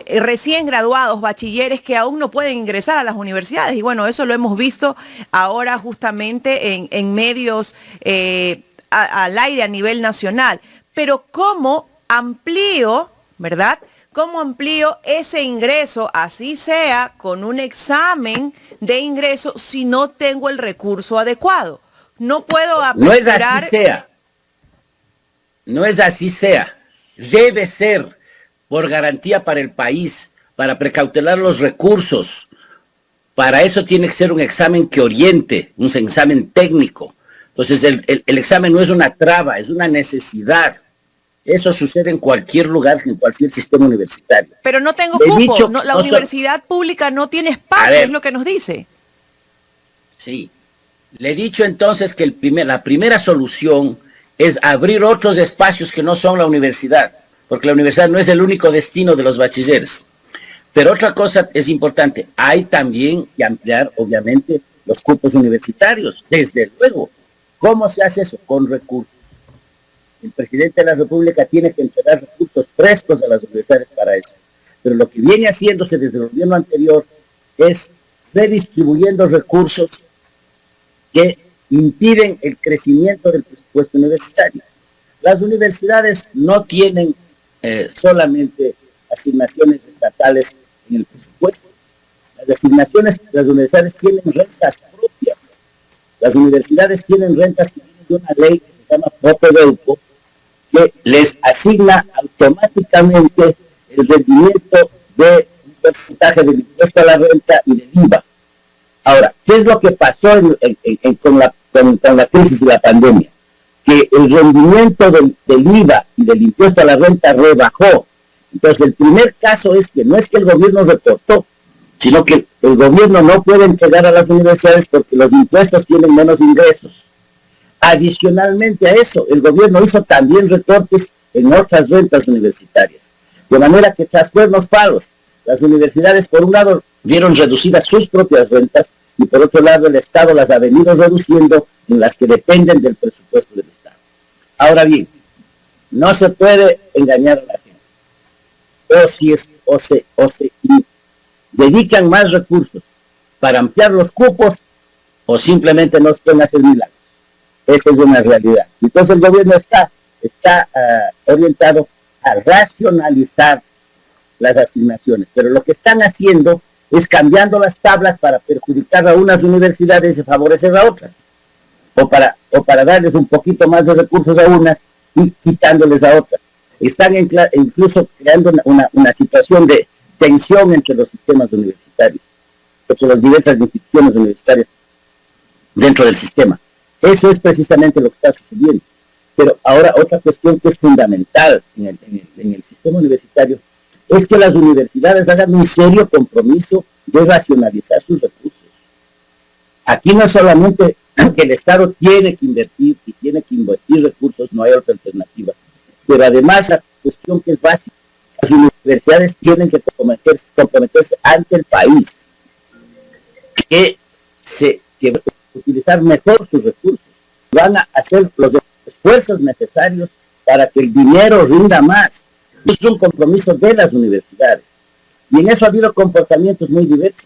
recién graduados, bachilleres, que aún no pueden ingresar a las universidades. Y bueno, eso lo hemos visto ahora justamente en medios al aire a nivel nacional. Pero ¿cómo amplío, verdad? ¿Cómo amplío ese ingreso, así sea con un examen de ingreso, si no tengo el recurso adecuado? No puedo aplicar...
No es así sea. No es así sea. Debe ser por garantía para el país, para precautelar los recursos. Para eso tiene que ser un examen que oriente, un examen técnico. Entonces el examen no es una traba, es una necesidad. Eso sucede en cualquier lugar, en cualquier sistema universitario.
Pero no tengo cupo, la universidad pública no tiene espacio, es lo que nos dice.
Sí. Le he dicho entonces que la primera solución es abrir otros espacios que no son la universidad, porque la universidad no es el único destino de los bachilleres. Pero otra cosa es importante, hay también que ampliar, obviamente, los cupos universitarios, desde luego. ¿Cómo se hace eso? Con recursos. El presidente de la República tiene que entregar recursos frescos a las universidades para eso. Pero lo que viene haciéndose desde el gobierno anterior es redistribuyendo recursos que impiden el crecimiento del presupuesto universitario. Las universidades no tienen solamente asignaciones estatales en el presupuesto. Las universidades tienen rentas propias. Las universidades tienen rentas que vienen de una ley que se llama Propedeuco, que les asigna automáticamente el rendimiento de un porcentaje del impuesto a la renta y del IVA. Ahora, ¿qué es lo que pasó con la crisis de la pandemia? Que el rendimiento del IVA y del impuesto a la renta rebajó Entonces, el primer caso es que no es que el gobierno recortó, sino que el gobierno no puede entregar a las universidades porque los impuestos tienen menos ingresos. Adicionalmente a eso, el gobierno hizo también recortes en otras rentas universitarias. De manera que tras cuernos palos, las universidades por un lado vieron reducidas sus propias rentas y por otro lado el Estado las ha venido reduciendo en las que dependen del presupuesto del Estado. Ahora bien, no se puede engañar a la gente. O se dedican más recursos para ampliar los cupos o simplemente no pueden hacer milagros. Esa es una realidad. Entonces el gobierno está orientado a racionalizar las asignaciones, pero lo que están haciendo es cambiando las tablas para perjudicar a unas universidades y favorecer a otras, o para darles un poquito más de recursos a unas y quitándoles a otras. Están incluso creando una situación de tensión entre los sistemas universitarios, entre las diversas instituciones universitarias dentro del sistema. Eso es precisamente lo que está sucediendo. Pero ahora otra cuestión que es fundamental en el sistema universitario es que las universidades hagan un serio compromiso de racionalizar sus recursos. Aquí no solamente que el Estado tiene que invertir y tiene que invertir recursos, no hay otra alternativa, pero además la cuestión que es básica, las universidades tienen que comprometerse ante el país que utilizar mejor sus recursos, van a hacer los esfuerzos necesarios para que el dinero rinda más. Es un compromiso de las universidades. Y en eso ha habido comportamientos muy diversos.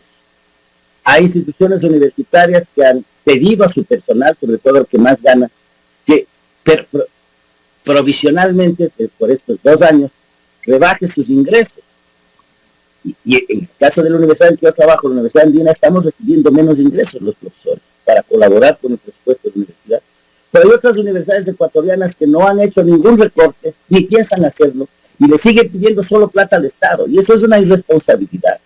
Hay instituciones universitarias que han pedido a su personal, sobre todo el que más gana, que provisionalmente, por estos 2 años, rebaje sus ingresos. Y en el caso de la universidad en que yo trabajo, la Universidad Andina, estamos recibiendo menos ingresos los profesores para colaborar con el presupuesto de la universidad. Pero hay otras universidades ecuatorianas que no han hecho ningún recorte, ni piensan hacerlo, y le siguen pidiendo solo plata al Estado, y eso es una irresponsabilidad.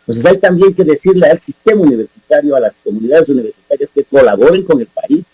Entonces hay también que decirle al sistema universitario, a las comunidades universitarias que colaboren con el país.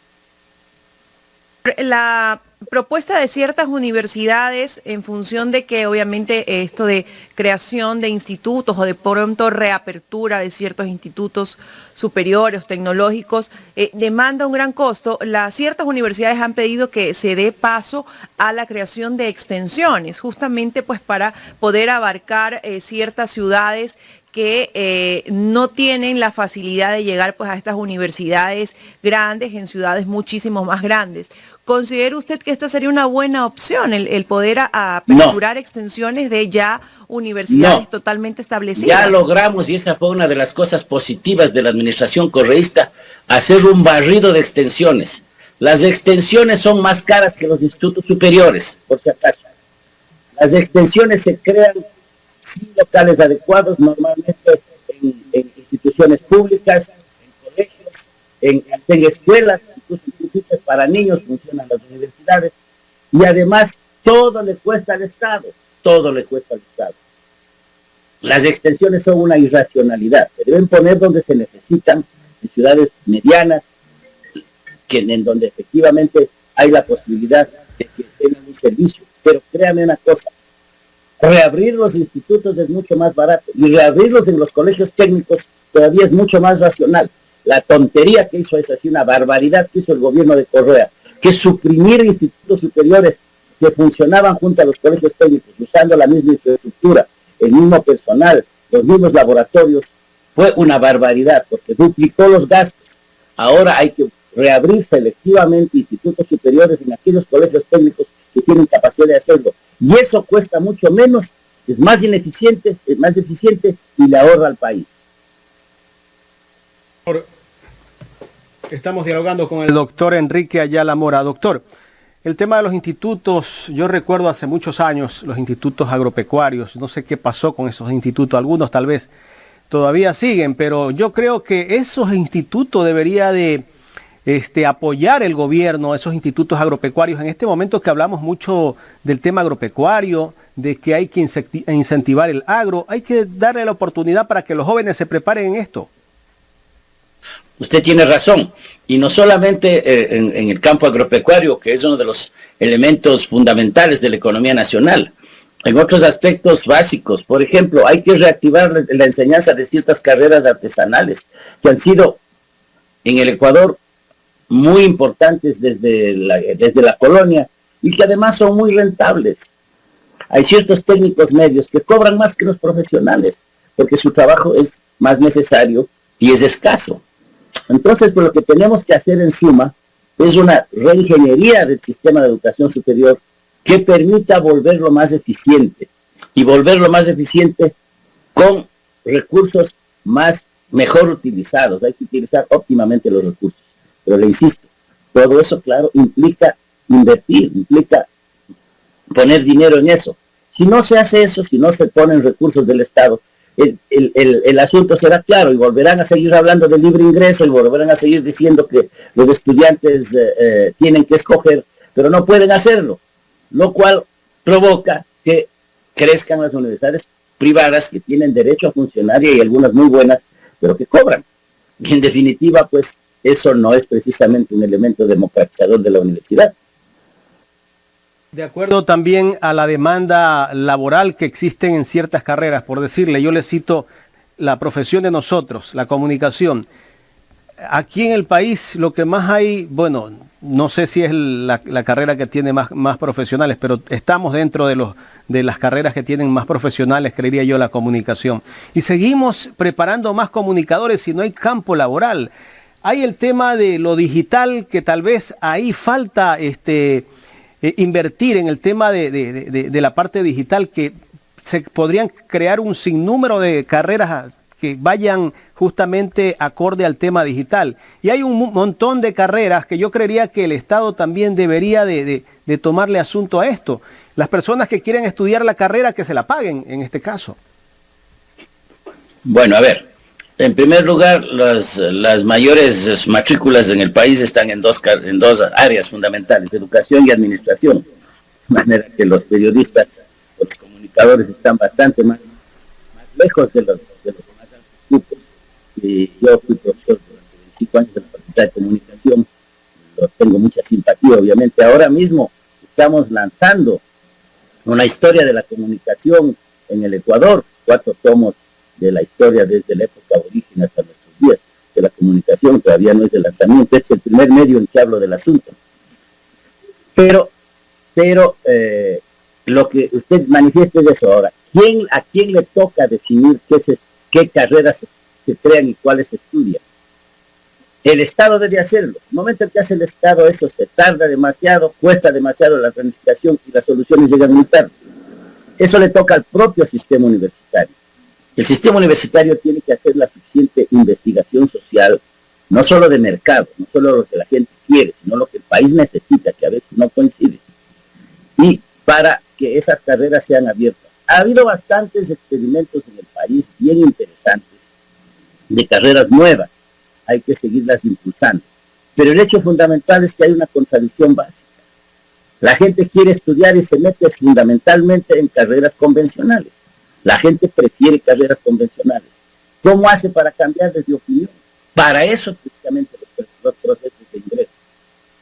La propuesta de ciertas universidades en función de que obviamente esto de creación de institutos o de pronto reapertura de ciertos institutos superiores, tecnológicos, demanda un gran costo. Ciertas universidades han pedido que se dé paso a la creación de extensiones, justamente pues para poder abarcar ciertas ciudades que no tienen la facilidad de llegar pues a estas universidades grandes en ciudades muchísimo más grandes. ¿Considera usted que esta sería una buena opción, el poder aperturar extensiones de ya universidades totalmente establecidas?
Ya logramos, y esa fue una de las cosas positivas de la administración correísta, hacer un barrido de extensiones. Las extensiones son más caras que los institutos superiores, por si acaso. Las extensiones se crean sin locales adecuados, normalmente en instituciones públicas, en colegios, hasta en escuelas, incluso institutos para niños funcionan las universidades, y además todo le cuesta al Estado, todo le cuesta al Estado. Las extensiones son una irracionalidad, se deben poner donde se necesitan, en ciudades medianas, en donde efectivamente hay la posibilidad de que tengan un servicio, pero créanme una cosa, reabrir los institutos es mucho más barato y reabrirlos en los colegios técnicos todavía es mucho más racional. La tontería que hizo es así, una barbaridad que hizo el gobierno de Correa, que suprimir institutos superiores que funcionaban junto a los colegios técnicos, usando la misma infraestructura, el mismo personal, los mismos laboratorios, fue una barbaridad porque duplicó los gastos. Ahora hay que reabrir selectivamente institutos superiores en aquellos colegios técnicos que tienen capacidad de hacerlo. Y eso cuesta mucho menos, es más eficiente y le ahorra al país.
Estamos dialogando con el doctor Enrique Ayala Mora. Doctor, el tema de los institutos, yo recuerdo hace muchos años los institutos agropecuarios, no sé qué pasó con esos institutos, algunos tal vez todavía siguen, pero yo creo que esos institutos debería de apoyar el gobierno, esos institutos agropecuarios, en este momento que hablamos mucho del tema agropecuario, de que hay que incentivar el agro, hay que darle la oportunidad para que los jóvenes se preparen en esto.
Usted tiene razón, y no solamente en el campo agropecuario, que es uno de los elementos fundamentales de la economía nacional. en otros aspectos básicos. Por ejemplo, hay que reactivar la enseñanza de ciertas carreras artesanales que han sido en el Ecuador muy importantes desde la colonia y que además son muy rentables. Hay ciertos técnicos medios que cobran más que los profesionales porque su trabajo es más necesario y es escaso. Entonces, pues, lo que tenemos que hacer en suma es una reingeniería del sistema de educación superior que permita volverlo más eficiente y volverlo más eficiente con recursos mejor utilizados. Hay que utilizar óptimamente los recursos. Pero le insisto, todo eso, claro, implica invertir, implica poner dinero en eso. Si no se hace eso, si no se ponen recursos del Estado, el asunto será claro y volverán a seguir hablando del libre ingreso y volverán a seguir diciendo que los estudiantes tienen que escoger, pero no pueden hacerlo, lo cual provoca que crezcan las universidades privadas que tienen derecho a funcionar y hay algunas muy buenas, pero que cobran. Y en definitiva, pues eso no es precisamente un elemento democratizador de la universidad.
De acuerdo también a la demanda laboral que existen en ciertas carreras, por decirle, yo le cito la profesión de nosotros, la comunicación. Aquí en el país lo que más hay, bueno, no sé si es la carrera que tiene más profesionales, pero estamos dentro de las carreras que tienen más profesionales, creería yo, la comunicación. Y seguimos preparando más comunicadores y no hay campo laboral. Hay el tema de lo digital, que tal vez ahí falta invertir en el tema de la parte digital, que se podrían crear un sinnúmero de carreras que vayan justamente acorde al tema digital. Y hay un montón de carreras que yo creería que el Estado también debería de tomarle asunto a esto. Las personas que quieren estudiar la carrera, que se la paguen en este caso.
Bueno, a ver, en primer lugar, las mayores matrículas en el país están en dos áreas fundamentales, educación y administración. De manera que los periodistas, los comunicadores están bastante más lejos de los más altos grupos. Y yo fui profesor durante 25 años de la Facultad de Comunicación, tengo mucha simpatía, obviamente. Ahora mismo estamos lanzando una historia de la comunicación en el Ecuador, 4 tomos de la historia desde la época aborigen hasta nuestros días, de la comunicación, todavía no es de lanzamiento, es el primer medio en que hablo del asunto. Pero lo que usted manifiesta es eso ahora. ¿A quién le toca definir qué carreras se crean y cuáles se estudian? El Estado debe hacerlo. En el momento en que hace el Estado eso se tarda demasiado, cuesta demasiado la planificación y las soluciones llegan muy tarde. Eso le toca al propio sistema universitario. El sistema universitario tiene que hacer la suficiente investigación social, no solo de mercado, no solo lo que la gente quiere, sino lo que el país necesita, que a veces no coincide, y para que esas carreras sean abiertas. Ha habido bastantes experimentos en el país bien interesantes de carreras nuevas, hay que seguirlas impulsando. Pero el hecho fundamental es que hay una contradicción básica. La gente quiere estudiar y se mete fundamentalmente en carreras convencionales. La gente prefiere carreras convencionales. ¿Cómo hace para cambiarles de opinión? Para eso precisamente los procesos de ingreso.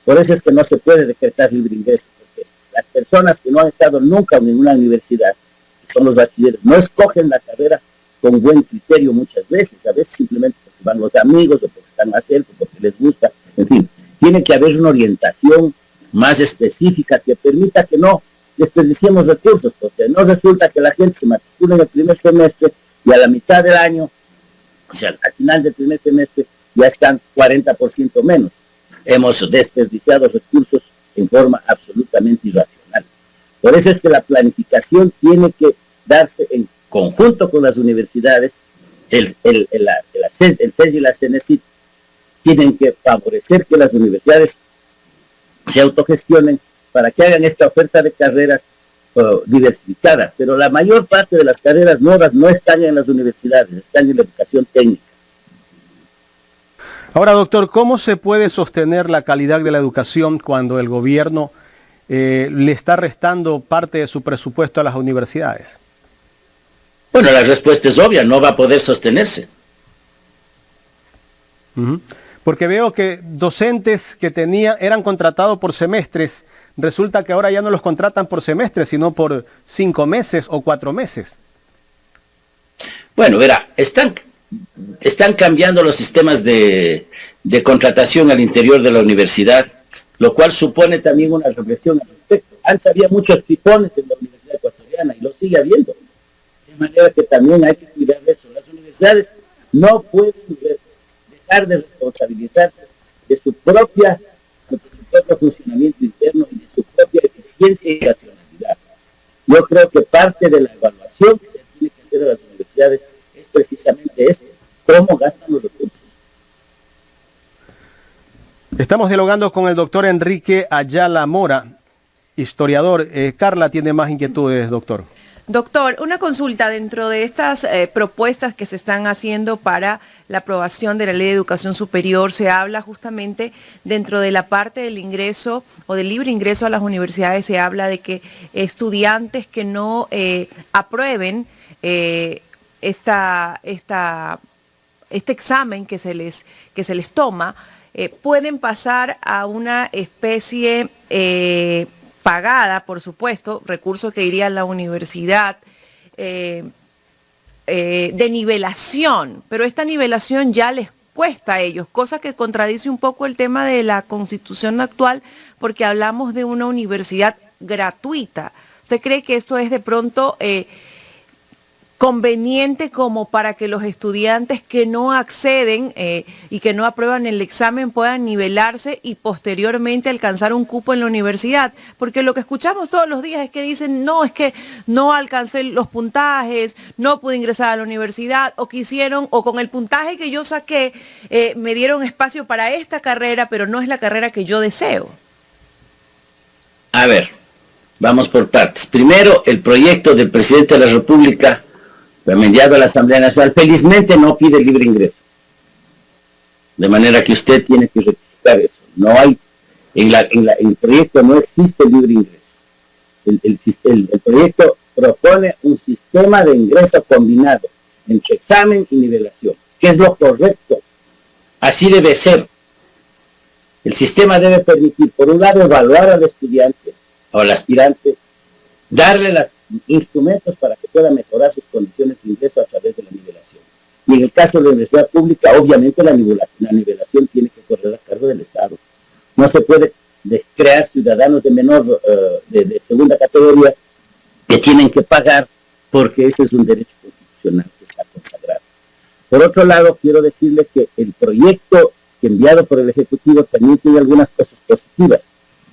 Por eso es que no se puede decretar libre ingreso, porque las personas que no han estado nunca en ninguna universidad, que son los bachilleres, no escogen la carrera con buen criterio muchas veces, a veces simplemente porque van los amigos o porque están más cerca, porque les gusta, en fin, tiene que haber una orientación más específica que permita que no desperdiciemos recursos, porque no resulta que la gente se matricula en el primer semestre y a la mitad del año, o sea, al final del primer semestre, ya están 40% menos. Hemos desperdiciado recursos en forma absolutamente irracional. Por eso es que la planificación tiene que darse en conjunto con las universidades. El CES y la CENESID tienen que favorecer que las universidades se autogestionen para que hagan esta oferta de carreras diversificada, pero la mayor parte de las carreras nuevas no están en las universidades, están en la educación técnica.
Ahora, doctor, ¿cómo se puede sostener la calidad de la educación cuando el gobierno le está restando parte de su presupuesto a las universidades?
Bueno, la respuesta es obvia, no va a poder sostenerse.
Porque veo que docentes que eran contratados por semestres resulta que ahora ya no los contratan por semestre, sino por 5 meses o 4 meses.
Bueno, verá, están cambiando los sistemas de contratación al interior de la universidad, lo cual supone también una reflexión al respecto. Antes había muchos pipones en la Universidad Ecuatoriana y lo sigue habiendo. De manera que también hay que cuidar de eso. Las universidades no pueden dejar de responsabilizarse de su propio funcionamiento interno y de su propia eficiencia y racionalidad. Yo creo que parte de la evaluación que se tiene que hacer a las universidades es precisamente esto, cómo gastan los recursos.
Estamos dialogando con el doctor Enrique Ayala Mora, historiador. Carla tiene más inquietudes, doctor.
Doctor, una consulta dentro de estas propuestas que se están haciendo para la aprobación de la Ley de Educación Superior. Se habla justamente dentro de la parte del ingreso o del libre ingreso a las universidades, se habla de que estudiantes que no aprueben este examen que se les toma, pueden pasar a una especie pagada, por supuesto, recursos que iría a la universidad, de nivelación, pero esta nivelación ya les cuesta a ellos, cosa que contradice un poco el tema de la Constitución actual, porque hablamos de una universidad gratuita. ¿Usted cree que esto es de pronto conveniente como para que los estudiantes que no acceden y que no aprueban el examen puedan nivelarse y posteriormente alcanzar un cupo en la universidad? Porque lo que escuchamos todos los días es que dicen, no, es que no alcancé los puntajes, no pude ingresar a la universidad, o quisieron, o con el puntaje que yo saqué, me dieron espacio para esta carrera, pero no es la carrera que yo deseo.
A ver, vamos por partes. Primero, el proyecto del presidente de la República enviado a la Asamblea Nacional, felizmente no pide libre ingreso. De manera que usted tiene que rectificar eso. No hay, en el proyecto no existe libre ingreso. El proyecto propone un sistema de ingreso combinado entre examen y nivelación, que es lo correcto. Así debe ser. El sistema debe permitir, por un lado, evaluar al estudiante o al aspirante, darle los instrumentos para que pueda mejorar sus condiciones de ingreso a través de la nivelación. Y en el caso de la universidad pública, obviamente la nivelación tiene que correr a cargo del Estado. No se puede crear ciudadanos de de segunda categoría que tienen que pagar, porque ese es un derecho constitucional que está consagrado. Por otro lado, quiero decirle que el proyecto enviado por el Ejecutivo también tiene algunas cosas positivas,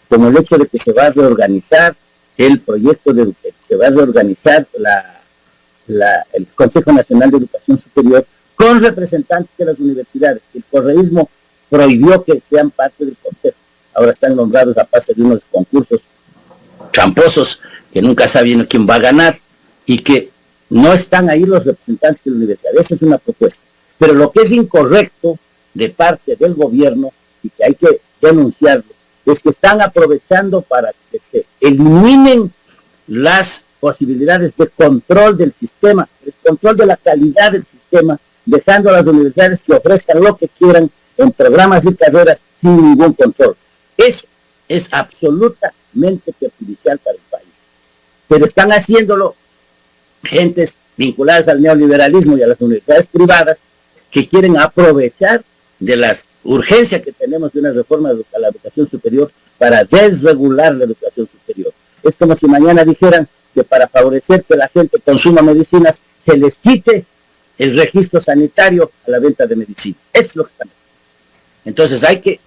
como el hecho de que se va a reorganizar el proyecto se va a reorganizar el Consejo Nacional de Educación Superior con representantes de las universidades. El correísmo prohibió que sean parte del Consejo. Ahora están nombrados a base de unos concursos tramposos que nunca saben quién va a ganar y que no están ahí los representantes de la universidad. Esa es una propuesta. Pero lo que es incorrecto de parte del gobierno y que hay que denunciarlo es que están aprovechando para que se eliminen las posibilidades de control del sistema, el control de la calidad del sistema, dejando a las universidades que ofrezcan lo que quieran en programas y carreras sin ningún control. Eso es absolutamente perjudicial para el país. Pero están haciéndolo gentes vinculadas al neoliberalismo y a las universidades privadas que quieren aprovechar de las urgencias que tenemos de una reforma a la educación superior para desregular la educación superior. Es como si mañana dijeran que para favorecer que la gente consuma medicinas se les quite el registro sanitario a la venta de medicinas. Eso es lo que están haciendo. Entonces hay que,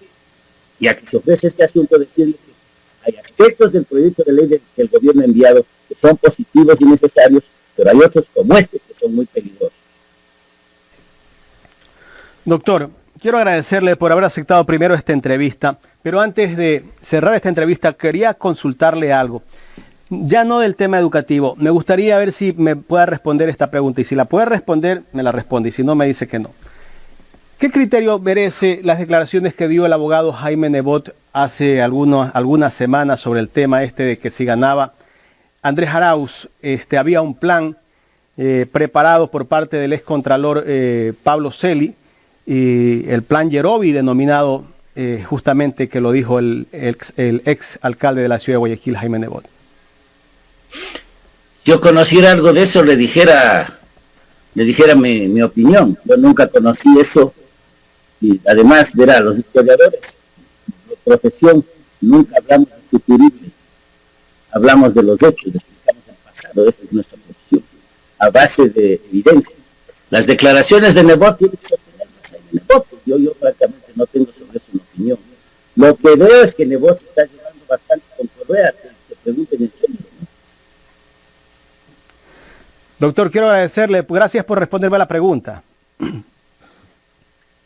ya que se ofrece este asunto, decirle que hay aspectos del proyecto de ley que el gobierno ha enviado que son positivos y necesarios, pero hay otros como este que son muy peligrosos.
Doctor, quiero agradecerle por haber aceptado primero esta entrevista, pero antes de cerrar esta entrevista quería consultarle algo. Ya no del tema educativo, me gustaría ver si me pueda responder esta pregunta, y si la puede responder, me la responde, y si no, me dice que no. ¿Qué criterio merece las declaraciones que dio el abogado Jaime Nebot hace algunas semanas sobre el tema de que si ganaba Andrés Arauz, había un plan preparado por parte del excontralor Pablo Celi, y el plan Yerobi, denominado justamente que lo dijo el ex alcalde de la ciudad de Guayaquil, Jaime Nebot.
Si yo conociera algo de eso, le dijera mi opinión. Yo nunca conocí eso y además, verá, los historiadores de profesión nunca hablamos de futuribles, hablamos de los hechos, explicamos el pasado, esa es nuestra profesión, a base de evidencias. Las declaraciones de Nebot tienen que sostenerlas a Nebot, pues yo francamente no tengo sobre eso una opinión. Lo que veo es que Nebot se está llevando bastante con Correa, que se pregunten en serio, ¿no?
Doctor, quiero agradecerle, gracias por responderme a la pregunta.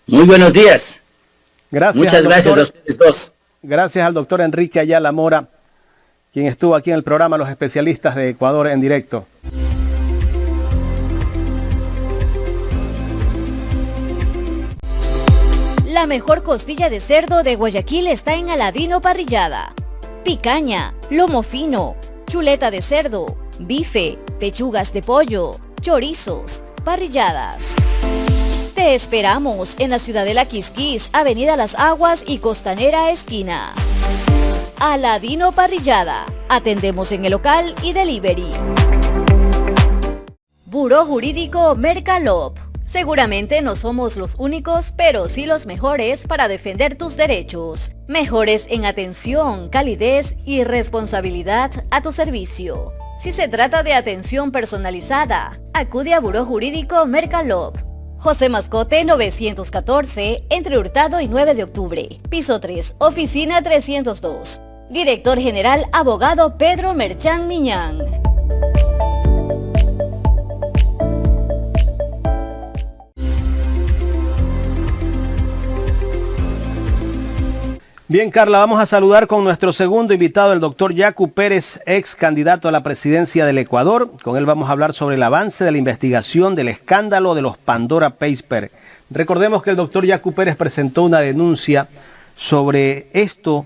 Muy buenos días.
Gracias.
Muchas gracias a ustedes dos.
Gracias al doctor Enrique Ayala Mora, quien estuvo aquí en el programa Los Especialistas de Ecuador en directo.
La mejor costilla de cerdo de Guayaquil está en Aladino Parrillada. Picaña, lomo fino, chuleta de cerdo, bife, pechugas de pollo, chorizos, parrilladas. Te esperamos en la ciudad de La Quisquis, Avenida Las Aguas y Costanera esquina. Aladino Parrillada. Atendemos en el local y delivery. Buró Jurídico Mercalop. Seguramente no somos los únicos, pero sí los mejores para defender tus derechos. Mejores en atención, calidez y responsabilidad a tu servicio. Si se trata de atención personalizada, acude a Buró Jurídico Mercalop. José Mascote 914, entre Hurtado y 9 de octubre. Piso 3, oficina 302. Director General Abogado Pedro Merchán Miñán.
Bien, Carla, vamos a saludar con nuestro segundo invitado, el doctor Yacu Pérez, ex candidato a la presidencia del Ecuador. Con él vamos a hablar sobre el avance de la investigación del escándalo de los Pandora Papers. Recordemos que el doctor Yacu Pérez presentó una denuncia sobre esto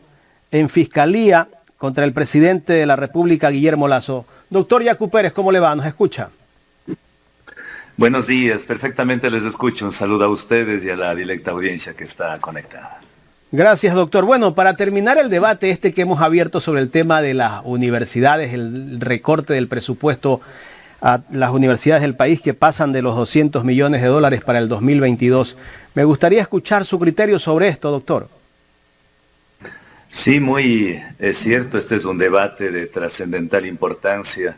en Fiscalía contra el presidente de la República, Guillermo Lasso. Doctor Yacu Pérez, ¿cómo le va? ¿Nos escucha?
Buenos días, perfectamente les escucho. Un saludo a ustedes y a la directa audiencia que está conectada.
Gracias, doctor. Bueno, para terminar el debate que hemos abierto sobre el tema de las universidades, el recorte del presupuesto a las universidades del país que pasan de los 200 millones de dólares para el 2022, me gustaría escuchar su criterio sobre esto, doctor.
Sí, muy es cierto, este es un debate de trascendental importancia.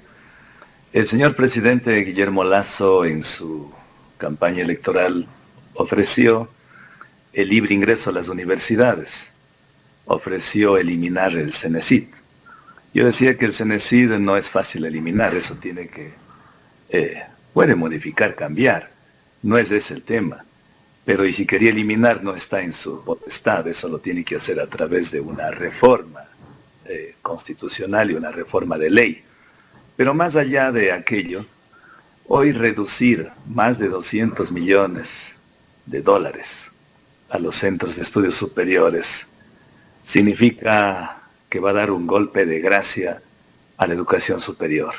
El señor presidente Guillermo Lasso en su campaña electoral ofreció el libre ingreso a las universidades, ofreció eliminar el CENESID. Yo decía que el CENESID no es fácil eliminar, eso tiene que, puede modificar, cambiar, no es ese el tema. Pero y si quería eliminar no está en su potestad, eso lo tiene que hacer a través de una reforma constitucional y una reforma de ley. Pero más allá de aquello, hoy reducir más de 200 millones de dólares a los centros de estudios superiores significa que va a dar un golpe de gracia a la educación superior.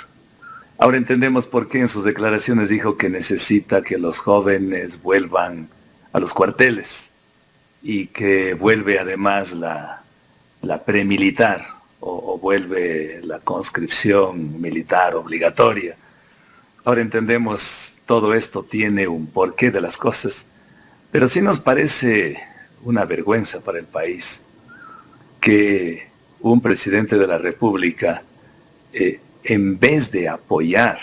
Ahora entendemos por qué en sus declaraciones dijo que necesita que los jóvenes vuelvan a los cuarteles y que vuelve además la premilitar o vuelve la conscripción militar obligatoria. Ahora entendemos todo esto tiene un porqué de las cosas. Pero sí nos parece una vergüenza para el país que un presidente de la República, en vez de apoyar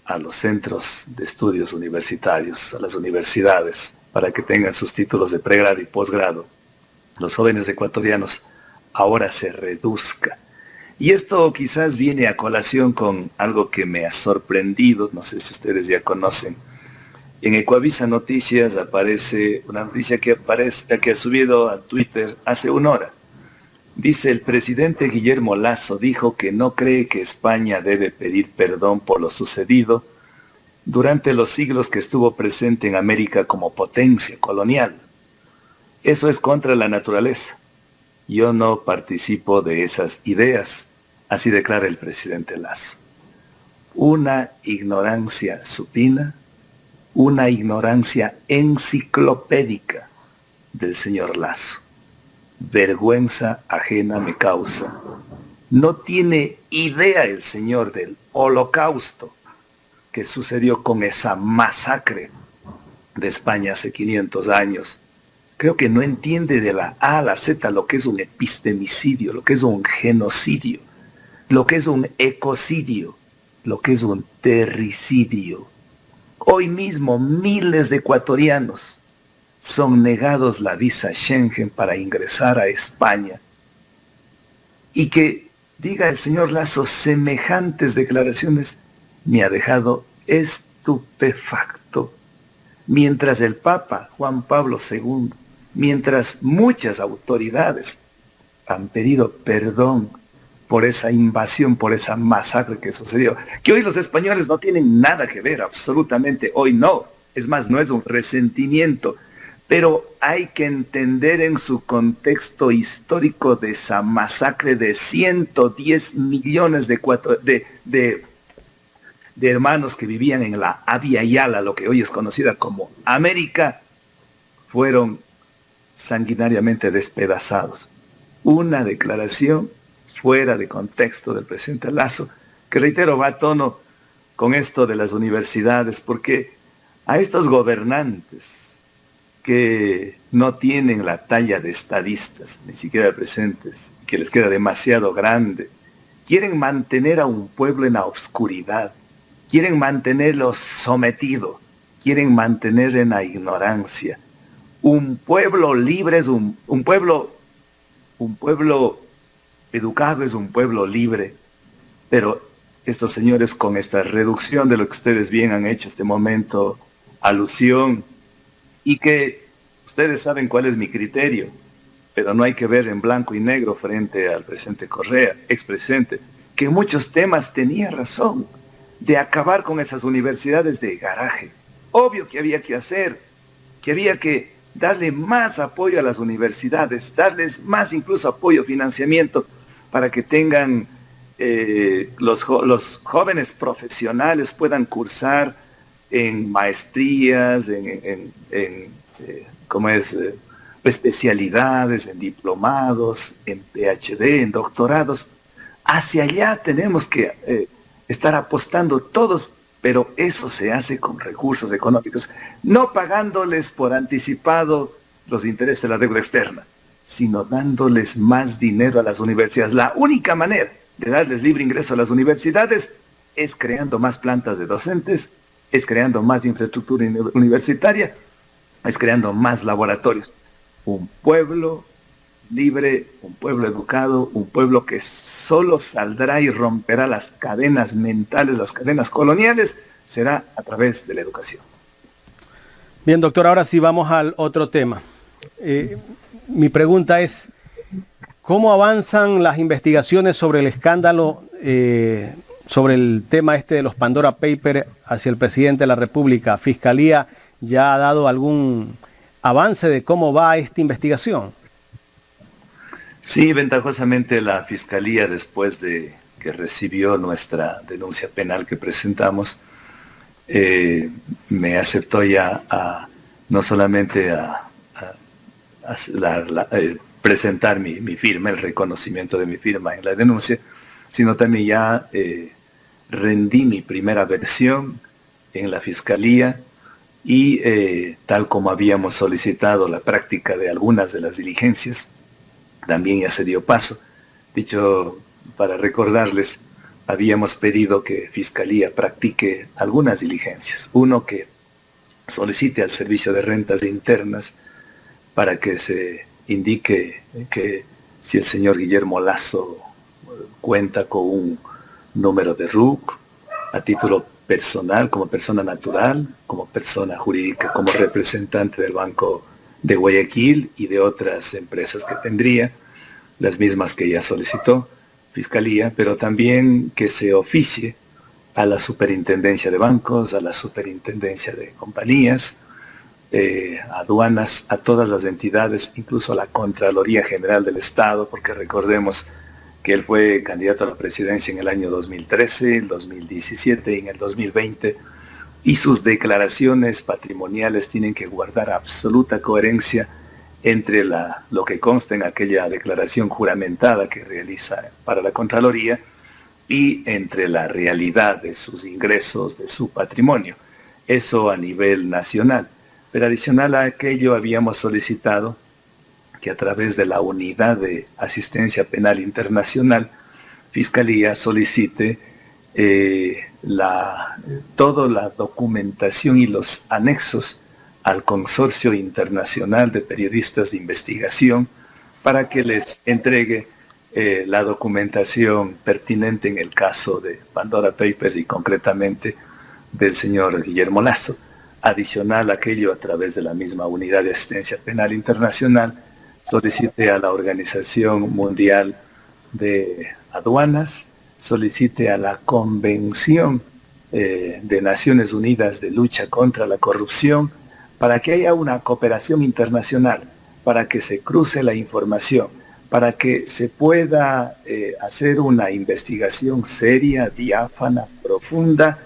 a los centros de estudios universitarios, a las universidades, para que tengan sus títulos de pregrado y posgrado, los jóvenes ecuatorianos, ahora se reduzca. Y esto quizás viene a colación con algo que me ha sorprendido, no sé si ustedes ya conocen. En Ecuavisa Noticias aparece una noticia que ha subido a Twitter hace una hora. Dice, el presidente Guillermo Lasso dijo que no cree que España debe pedir perdón por lo sucedido durante los siglos que estuvo presente en América como potencia colonial. Eso es contra la naturaleza. Yo no participo de esas ideas, así declara el presidente Lasso. Una ignorancia supina, una ignorancia enciclopédica del señor Lasso. vergüenza ajena me causa. No tiene idea el señor del holocausto que sucedió con esa masacre de España hace 500 años. Creo que no entiende de la A a la Z lo que es un epistemicidio, lo que es un genocidio, lo que es un ecocidio, lo que es un terricidio. Hoy mismo miles de ecuatorianos son negados la visa Schengen para ingresar a España. Y que diga el señor Lasso semejantes declaraciones me ha dejado estupefacto. Mientras el Papa Juan Pablo II, mientras muchas autoridades han pedido perdón por esa invasión, por esa masacre que sucedió, que hoy los españoles no tienen nada que ver, absolutamente, hoy no. Es más, no es un resentimiento, pero hay que entender en su contexto histórico de esa masacre de 110 millones de hermanos que vivían en la Abya Yala, lo que hoy es conocida como América, fueron sanguinariamente despedazados. Una declaración fuera de contexto del presidente Lasso, que reitero va a tono con esto de las universidades, porque a estos gobernantes que no tienen la talla de estadistas, ni siquiera presentes, que les queda demasiado grande, quieren mantener a un pueblo en la oscuridad, quieren mantenerlo sometido, quieren mantener en la ignorancia. Un pueblo libre es un pueblo educado es un pueblo libre, pero estos señores con esta reducción de lo que ustedes bien han hecho este momento, alusión, y que ustedes saben cuál es mi criterio, pero no hay que ver en blanco y negro frente al presidente Correa, expresidente, que en muchos temas tenía razón de acabar con esas universidades de garaje. Obvio que había que hacer, que había que darle más apoyo a las universidades, darles más incluso apoyo, financiamiento, para que tengan los jóvenes profesionales puedan cursar en maestrías, especialidades, en diplomados, en PhD, en doctorados. Hacia allá tenemos que estar apostando todos, pero eso se hace con recursos económicos, no pagándoles por anticipado los intereses de la deuda externa, sino dándoles más dinero a las universidades. La única manera de darles libre ingreso a las universidades es creando más plantas de docentes, es creando más infraestructura universitaria, es creando más laboratorios. Un pueblo libre, un pueblo educado, un pueblo que solo saldrá y romperá las cadenas mentales, las cadenas coloniales, será a través de la educación.
Bien, doctor, ahora sí vamos al otro tema. Mi pregunta es, ¿cómo avanzan las investigaciones sobre el escándalo, sobre el tema de los Pandora Papers hacia el presidente de la República? ¿Fiscalía ya ha dado algún avance de cómo va esta investigación?
Sí, ventajosamente la Fiscalía, después de que recibió nuestra denuncia penal que presentamos, me aceptó ya no solamente presentar mi firma, el reconocimiento de mi firma en la denuncia, sino también ya rendí mi primera versión en la Fiscalía y tal como habíamos solicitado la práctica de algunas de las diligencias, también ya se dio paso. Dicho, para recordarles, habíamos pedido que Fiscalía practique algunas diligencias. Uno, que solicite al Servicio de Rentas Internas para que se indique que si el señor Guillermo Lasso cuenta con un número de RUC a título personal, como persona natural, como persona jurídica, como representante del Banco de Guayaquil y de otras empresas que tendría, las mismas que ya solicitó Fiscalía, pero también que se oficie a la Superintendencia de Bancos, a la Superintendencia de Compañías, aduanas, a todas las entidades, incluso a la Contraloría General del Estado, porque recordemos que él fue candidato a la presidencia en el año 2013, el 2017 y en el 2020, y sus declaraciones patrimoniales tienen que guardar absoluta coherencia entre lo que consta en aquella declaración juramentada que realiza para la Contraloría y entre la realidad de sus ingresos, de su patrimonio. Eso a nivel nacional. Pero adicional a aquello habíamos solicitado que a través de la Unidad de Asistencia Penal Internacional, Fiscalía solicite toda la documentación y los anexos al Consorcio Internacional de Periodistas de Investigación para que les entregue la documentación pertinente en el caso de Pandora Papers y concretamente del señor Guillermo Lasso. Adicional a aquello, a través de la misma Unidad de Asistencia Penal Internacional, solicite a la Organización Mundial de Aduanas, solicite a la Convención de Naciones Unidas de Lucha contra la Corrupción, para que haya una cooperación internacional, para que se cruce la información, para que se pueda hacer una investigación seria, diáfana, profunda,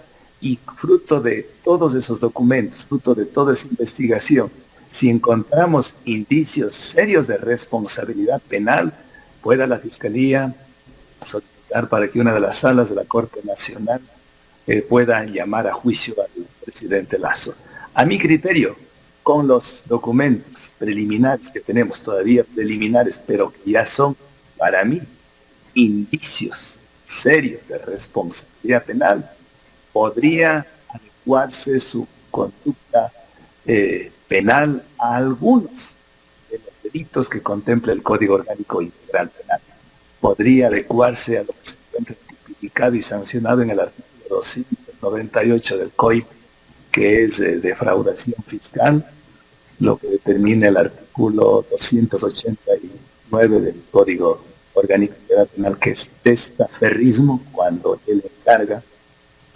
y fruto de todos esos documentos, fruto de toda esa investigación, si encontramos indicios serios de responsabilidad penal, pueda la Fiscalía solicitar para que una de las salas de la Corte Nacional pueda llamar a juicio al presidente Lasso. A mi criterio, con los documentos preliminares que tenemos, todavía preliminares, pero que ya son, para mí, indicios serios de responsabilidad penal, podría adecuarse su conducta penal a algunos de los delitos que contempla el Código Orgánico Integral Penal. Podría adecuarse a lo que se encuentra tipificado y sancionado en el artículo 298 del COIP, que es defraudación fiscal, lo que determina el artículo 289 del Código Orgánico Integral Penal, que es testaferrismo, cuando él encarga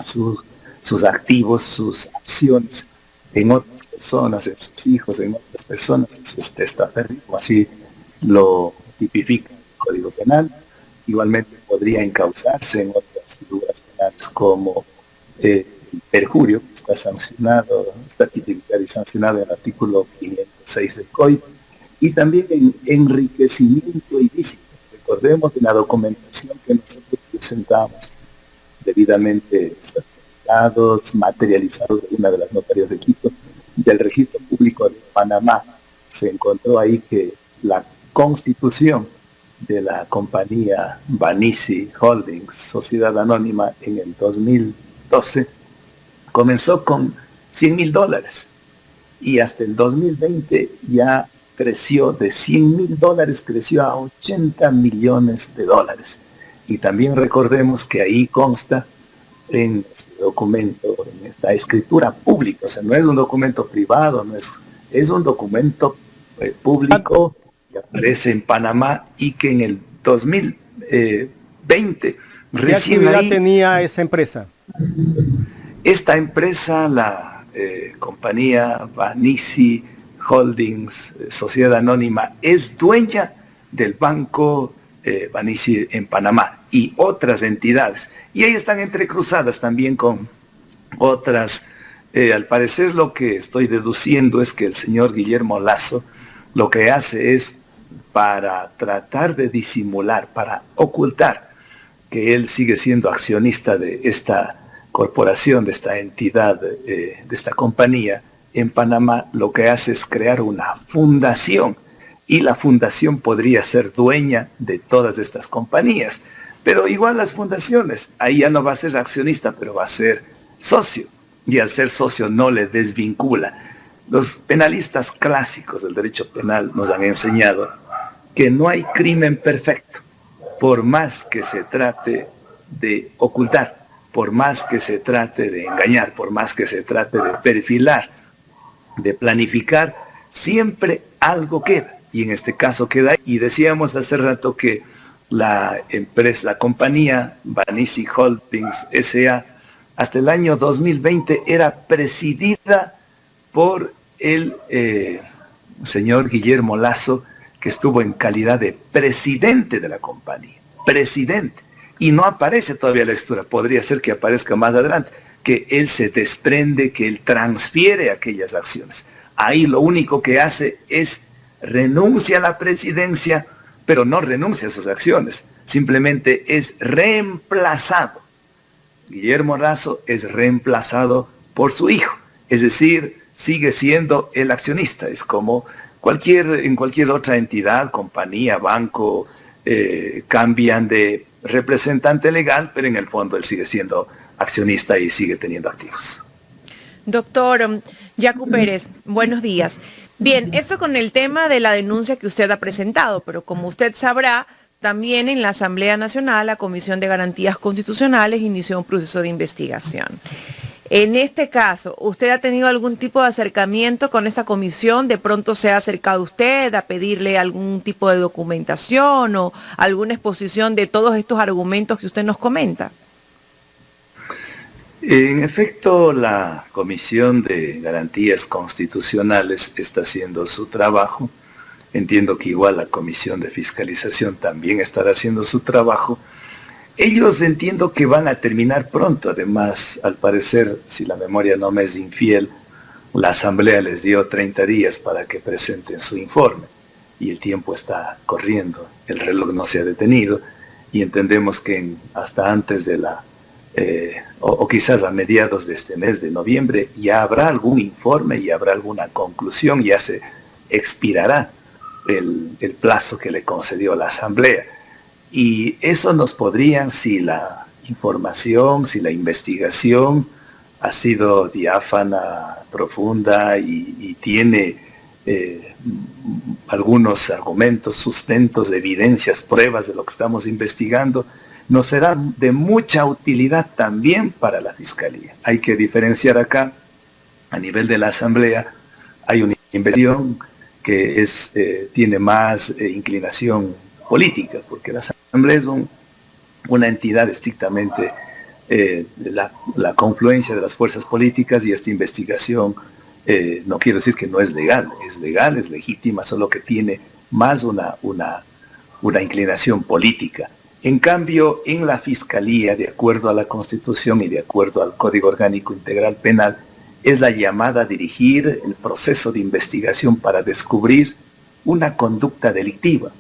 sus activos, sus acciones en otras personas, en sus hijos, en otras personas, eso es testaferrismo, así lo tipifica el Código Penal. Igualmente podría encauzarse en otras figuras penales como el perjurio, que está sancionado, está tipificado y sancionado en el artículo 506 del COIP, y también en enriquecimiento ilícito. Recordemos de la documentación que nosotros presentamos, debidamente certificados, materializados de una de las notarías de Quito, del Registro Público de Panamá. Se encontró ahí que la constitución de la compañía Banisi Holdings, Sociedad Anónima, en el 2012, comenzó con $100,000 y hasta el 2020 ya creció de $100,000, creció a $80 millones. Y también recordemos que ahí consta en este documento, en esta escritura pública, o sea, no es un documento privado, es un documento público que aparece en Panamá y que en el 2020 recién
¿qué actividad
ahí
tenía esa empresa?
Esta empresa, la compañía Banisi Holdings, Sociedad Anónima, es dueña del banco Banisi en Panamá y otras entidades. Y ahí están entrecruzadas también con otras. Al parecer lo que estoy deduciendo es que el señor Guillermo Lasso lo que hace es para tratar de disimular, para ocultar que él sigue siendo accionista de esta corporación, de esta entidad, de esta compañía en Panamá, lo que hace es crear una fundación y la fundación podría ser dueña de todas estas compañías. Pero igual las fundaciones, ahí ya no va a ser accionista, pero va a ser socio. Y al ser socio no le desvincula. Los penalistas clásicos del derecho penal nos han enseñado que no hay crimen perfecto, por más que se trate de ocultar, por más que se trate de engañar, por más que se trate de perfilar, de planificar, siempre algo queda. Y en este caso queda. Y decíamos hace rato que la empresa, la compañía Banisi Holdings S.A., hasta el año 2020 era presidida por el señor Guillermo Lasso, que estuvo en calidad de presidente de la compañía. Presidente. Y no aparece todavía la escritura. Podría ser que aparezca más adelante, que él se desprende, que él transfiere aquellas acciones. Ahí lo único que hace es renuncia a la presidencia, pero no renuncia a sus acciones, simplemente es reemplazado. Guillermo Lasso es reemplazado por su hijo, es decir, sigue siendo el accionista. Es como en cualquier otra entidad, compañía, banco, cambian de representante legal, pero en el fondo él sigue siendo accionista y sigue teniendo activos.
Doctor Yacu Pérez, buenos días. Bien, esto con el tema de la denuncia que usted ha presentado, pero como usted sabrá, también en la Asamblea Nacional, la Comisión de Garantías Constitucionales inició un proceso de investigación. En este caso, ¿usted ha tenido algún tipo de acercamiento con esta comisión? ¿De pronto se ha acercado usted a pedirle algún tipo de documentación o alguna exposición de todos estos argumentos que usted nos comenta?
En efecto, la Comisión de Garantías Constitucionales está haciendo su trabajo. Entiendo que igual la Comisión de Fiscalización también estará haciendo su trabajo. Ellos entiendo que van a terminar pronto. Además, al parecer, si la memoria no me es infiel, la Asamblea les dio 30 días para que presenten su informe. Y el tiempo está corriendo, el reloj no se ha detenido. Y entendemos que hasta antes de o quizás a mediados de este mes de noviembre, ya habrá algún informe y habrá alguna conclusión, ya se expirará el plazo que le concedió la Asamblea. Y eso nos podrían, si la información, si la investigación ha sido diáfana, profunda y tiene algunos argumentos, sustentos, evidencias, pruebas de lo que estamos investigando, nos será de mucha utilidad también para la Fiscalía. Hay que diferenciar acá, a nivel de la Asamblea, hay una investigación que tiene más inclinación política, porque la Asamblea es una entidad estrictamente de la confluencia de las fuerzas políticas, y esta investigación, no quiero decir que no es legal, es legítima, solo que tiene más una inclinación política. En cambio, en la Fiscalía, de acuerdo a la Constitución y de acuerdo al Código Orgánico Integral Penal, es la llamada a dirigir el proceso de investigación para descubrir una conducta delictiva,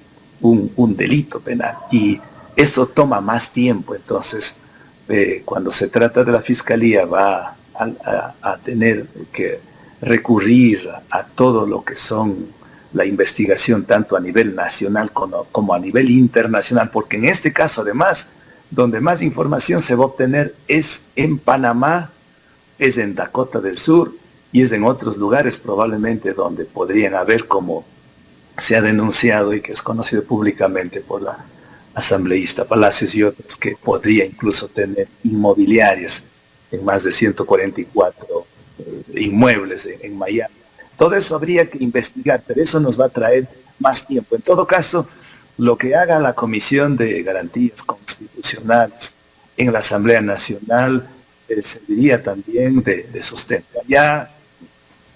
un delito penal. Y eso toma más tiempo. Entonces, cuando se trata de la Fiscalía, va a tener que recurrir a todo lo que son la investigación, tanto a nivel nacional como a nivel internacional, porque en este caso, además, donde más información se va a obtener es en Panamá, es en Dakota del Sur y es en otros lugares probablemente donde podrían haber, como se ha denunciado y que es conocido públicamente por la asambleísta Palacios y otros, que podría incluso tener inmobiliarias en más de 144 inmuebles en Miami. Todo eso habría que investigar, pero eso nos va a traer más tiempo. En todo caso, lo que haga la Comisión de Garantías Constitucionales en la Asamblea Nacional serviría también de sustento. Ya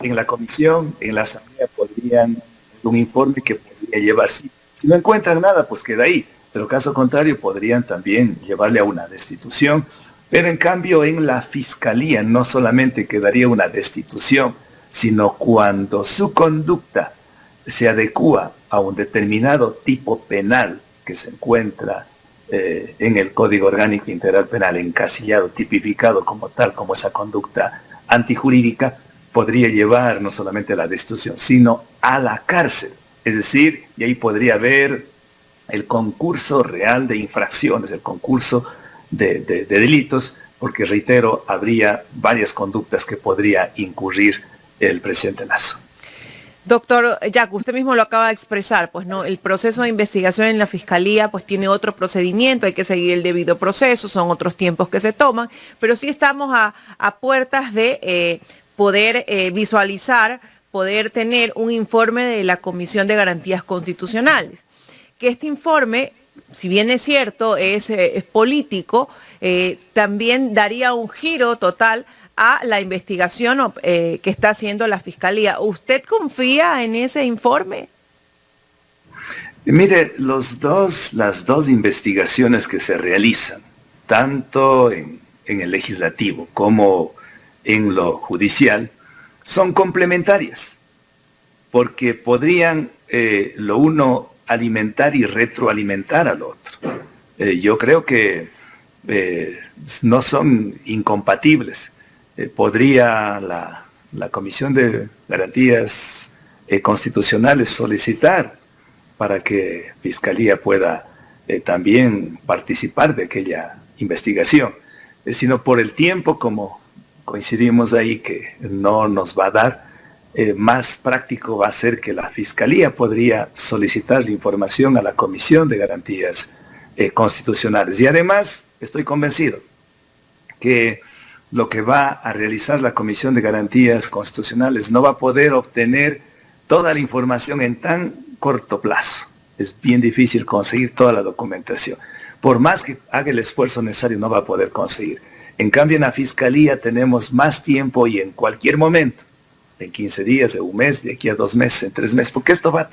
en la Comisión, en la Asamblea, podrían un informe que podría llevar, si no encuentran nada, pues queda ahí, pero caso contrario podrían también llevarle a una destitución. Pero en cambio en la Fiscalía no solamente quedaría una destitución, sino cuando su conducta se adecúa a un determinado tipo penal que se encuentra en el Código Orgánico Integral Penal, encasillado, tipificado como tal, como esa conducta antijurídica, podría llevar no solamente a la destitución, sino a la cárcel. Es decir, y ahí podría haber el concurso real de infracciones, el concurso de delitos, porque reitero, habría varias conductas que podría incurrir el presidente Lasso.
Doctor Yacu, usted mismo lo acaba de expresar, pues no, el proceso de investigación en la Fiscalía pues tiene otro procedimiento, hay que seguir el debido proceso, son otros tiempos que se toman, pero sí estamos a puertas de poder visualizar, poder tener un informe de la Comisión de Garantías Constitucionales. Que este informe, si bien es cierto, es político, también daría un giro total a la investigación que está haciendo la Fiscalía. ¿Usted confía en ese informe?
Mire, las dos investigaciones que se realizan, tanto en el legislativo como en lo judicial, son complementarias, porque podrían lo uno alimentar y retroalimentar al otro. Yo creo que no son incompatibles. Podría la Comisión de Garantías Constitucionales solicitar para que Fiscalía pueda también participar de aquella investigación, sino por el tiempo, como coincidimos ahí, que no nos va a dar, más práctico va a ser que la Fiscalía podría solicitar la información a la Comisión de Garantías Constitucionales. Y además estoy convencido que lo que va a realizar la Comisión de Garantías Constitucionales no va a poder obtener toda la información en tan corto plazo. Es bien difícil conseguir toda la documentación. Por más que haga el esfuerzo necesario, no va a poder conseguir. En cambio, en la Fiscalía tenemos más tiempo y en cualquier momento, en 15 días, en un mes, de aquí a 2 meses, en 3 meses, porque esto va a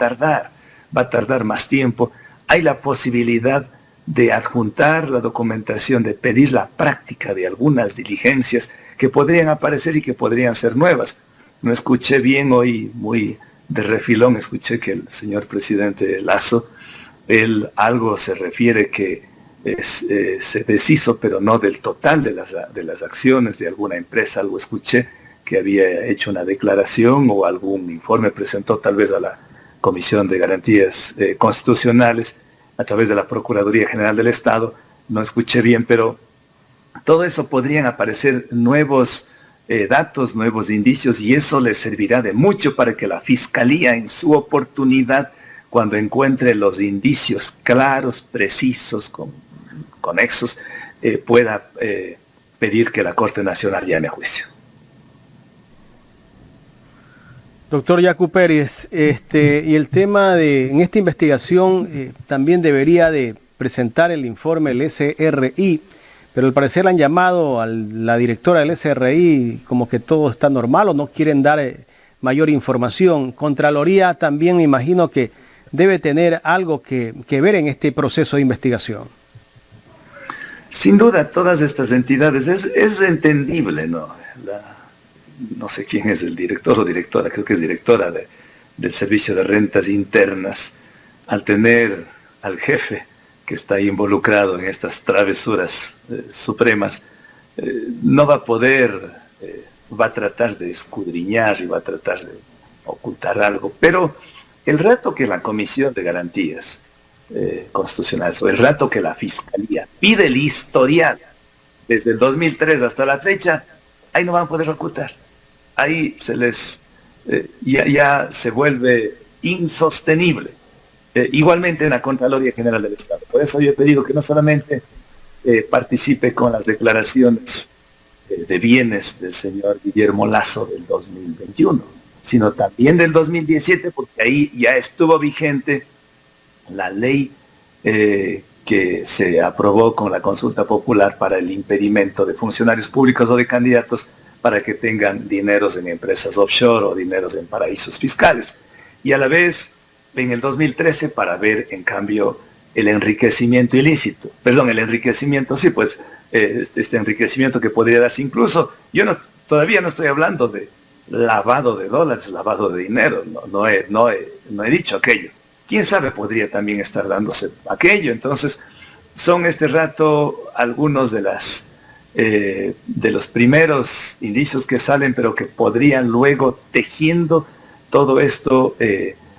tardar más tiempo. Hay la posibilidad de adjuntar la documentación, de pedir la práctica de algunas diligencias que podrían aparecer y que podrían ser nuevas. No escuché bien hoy, muy de refilón, escuché que el señor presidente Lasso, él algo se refiere que se deshizo, pero no del total de las acciones de alguna empresa. Algo escuché que había hecho una declaración o algún informe presentó tal vez a la Comisión de Garantías Constitucionales a través de la Procuraduría General del Estado. No escuché bien, pero todo eso podrían aparecer nuevos datos, nuevos indicios, y eso les servirá de mucho para que la Fiscalía en su oportunidad, cuando encuentre los indicios claros, precisos, conexos, pueda pedir que la Corte Nacional llame a juicio.
Doctor Yacu Pérez, y el tema en esta investigación también debería de presentar el informe del SRI, pero al parecer le han llamado a la directora del SRI como que todo está normal o no quieren dar mayor información. Contraloría también me imagino que debe tener algo que ver en este proceso de investigación.
Sin duda, todas estas entidades, es entendible, ¿no? No sé quién es el director o directora, creo que es directora del Servicio de Rentas Internas, al tener al jefe que está involucrado en estas travesuras supremas, no va a poder, va a tratar de escudriñar y va a tratar de ocultar algo, pero el rato que la Comisión de Garantías Constitucionales o el rato que la Fiscalía pide el historial desde el 2003 hasta la fecha, ahí no van a poder ocultar. Ahí se les ya se vuelve insostenible. Igualmente en la Contraloría General del Estado. Por eso yo he pedido que no solamente participe con las declaraciones de bienes del señor Guillermo Lasso del 2021, sino también del 2017, porque ahí ya estuvo vigente la ley que se aprobó con la consulta popular para el impedimento de funcionarios públicos o de candidatos para que tengan dineros en empresas offshore o dineros en paraísos fiscales. Y a la vez, en el 2013, para ver, en cambio, el enriquecimiento ilícito. Perdón, el enriquecimiento, sí, pues, este enriquecimiento que podría darse incluso, todavía no estoy hablando de lavado de dólares, lavado de dinero, no he dicho aquello. ¿Quién sabe? Podría también estar dándose aquello. Entonces, son este rato algunos de los primeros indicios que salen, pero que podrían luego, tejiendo todo esto,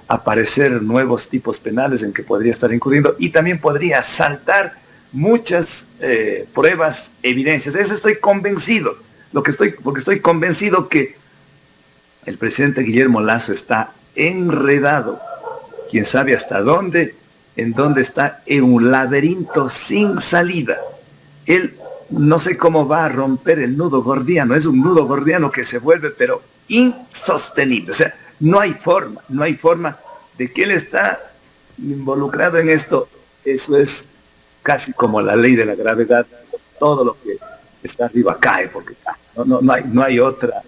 aparecer nuevos tipos penales en que podría estar incurriendo, y también podría saltar muchas pruebas, evidencias. De eso estoy convencido, porque estoy convencido que el presidente Guillermo Lasso está enredado, quién sabe hasta dónde, en dónde está, en un laberinto sin salida. Él no sé cómo va a romper el nudo gordiano, es un nudo gordiano que se vuelve pero insostenible. O sea, no hay forma de que él está involucrado en esto. Eso es casi como la ley de la gravedad, todo lo que está arriba cae porque cae. No hay otra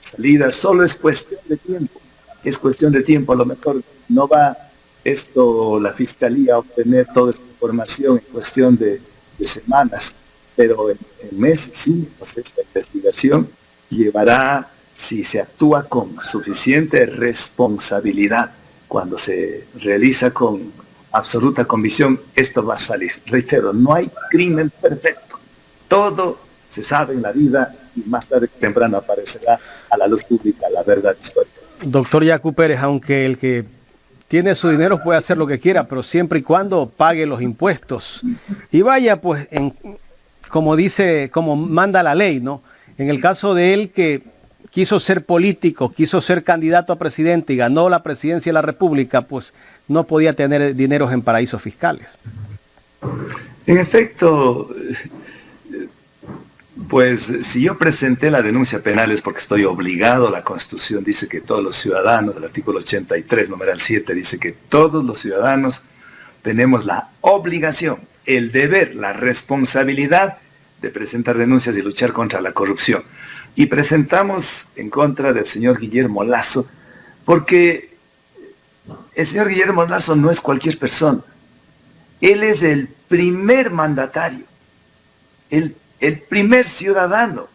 salida, solo es cuestión de tiempo, a lo mejor no va la Fiscalía a obtener toda esta información en cuestión de semanas, pero en meses sí, pues esta investigación llevará, si se actúa con suficiente responsabilidad cuando se realiza con absoluta convicción, esto va a salir. Reitero, no hay crimen perfecto. Todo se sabe en la vida y más tarde que temprano aparecerá a la luz pública la verdad histórica.
Doctor Yacu Pérez, aunque el que tiene su dinero puede hacer lo que quiera, pero siempre y cuando pague los impuestos y vaya pues como dice, como manda la ley, ¿no? En el caso de él que quiso ser político, quiso ser candidato a presidente y ganó la presidencia de la República, pues no podía tener dineros en paraísos fiscales.
En efecto, pues si yo presenté la denuncia penal es porque estoy obligado. La Constitución dice que todos los ciudadanos, el artículo 83, numeral 7, dice que todos los ciudadanos tenemos la obligación, el deber, la responsabilidad de presentar denuncias y luchar contra la corrupción. Y presentamos en contra del señor Guillermo Lasso, porque el señor Guillermo Lasso no es cualquier persona. Él es el primer mandatario, el primer ciudadano,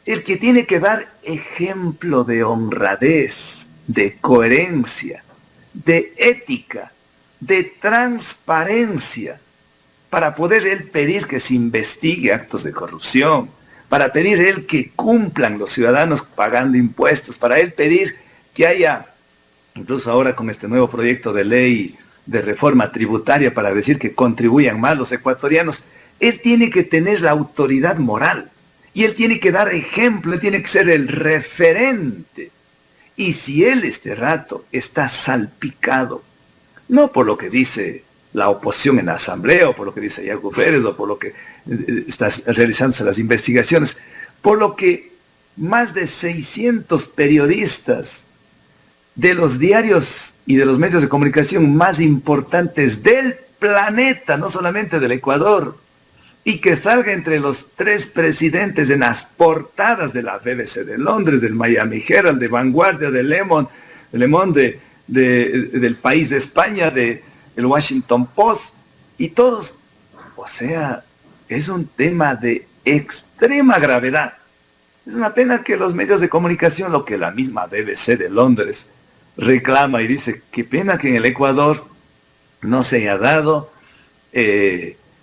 el que tiene que dar ejemplo de honradez, de coherencia, de ética, de transparencia, para poder él pedir que se investigue actos de corrupción, para pedir él que cumplan los ciudadanos pagando impuestos, para él pedir que haya, incluso ahora con este nuevo proyecto de ley de reforma tributaria, para decir que contribuyan más los ecuatorianos. Él tiene que tener la autoridad moral y él tiene que dar ejemplo, él tiene que ser el referente. Y si él este rato está salpicado, no por lo que dice la oposición en la asamblea o por lo que dice Yacu Pérez o por lo que está realizándose las investigaciones, por lo que más de 600 periodistas de los diarios y de los medios de comunicación más importantes del planeta, no solamente del Ecuador, y que salga entre los 3 presidentes en las portadas de la BBC de Londres, del Miami Herald, de Vanguardia, de Le Monde, del País de España, del Washington Post, y todos, o sea, es un tema de extrema gravedad. Es una pena que los medios de comunicación, lo que la misma BBC de Londres reclama y dice, qué pena que en el Ecuador no se haya dado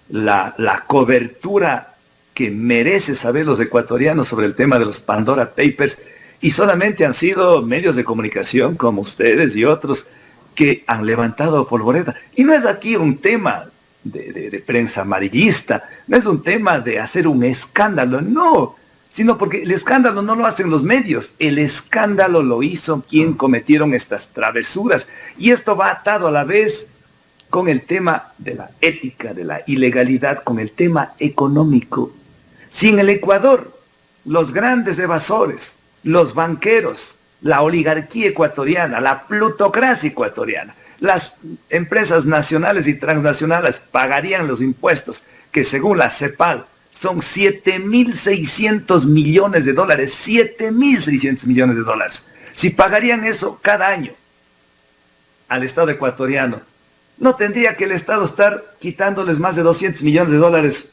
la cobertura que merece saber los ecuatorianos sobre el tema de los Pandora Papers, y solamente han sido medios de comunicación como ustedes y otros que han levantado polvoreta. Y no es aquí un tema de prensa amarillista, no es un tema de hacer un escándalo, no, sino porque el escándalo no lo hacen los medios, el escándalo lo hizo quien cometieron estas travesuras, y esto va atado a la vez con el tema de la ética, de la ilegalidad, con el tema económico. Si en el Ecuador los grandes evasores, los banqueros, la oligarquía ecuatoriana, la plutocracia ecuatoriana, las empresas nacionales y transnacionales pagarían los impuestos que según la CEPAL son 7.600 millones de dólares, 7.600 millones de dólares. Si pagarían eso cada año al Estado ecuatoriano, no tendría que el Estado estar quitándoles más de 200 millones de dólares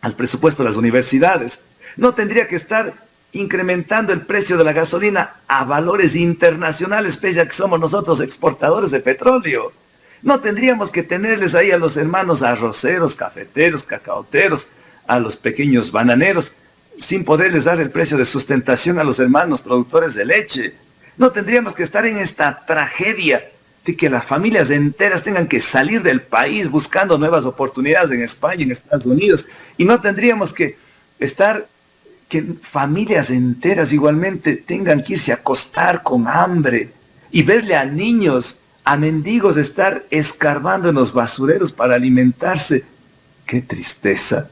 al presupuesto de las universidades. No tendría que estar incrementando el precio de la gasolina a valores internacionales, pese a que somos nosotros exportadores de petróleo. No tendríamos que tenerles ahí a los hermanos arroceros, cafeteros, cacaoteros, a los pequeños bananeros, sin poderles dar el precio de sustentación a los hermanos productores de leche. No tendríamos que estar en esta tragedia de que las familias enteras tengan que salir del país buscando nuevas oportunidades en España, en Estados Unidos, y no tendríamos que estar, que familias enteras igualmente tengan que irse a acostar con hambre y verle a niños, a mendigos estar escarbando en los basureros para alimentarse. ¡Qué tristeza!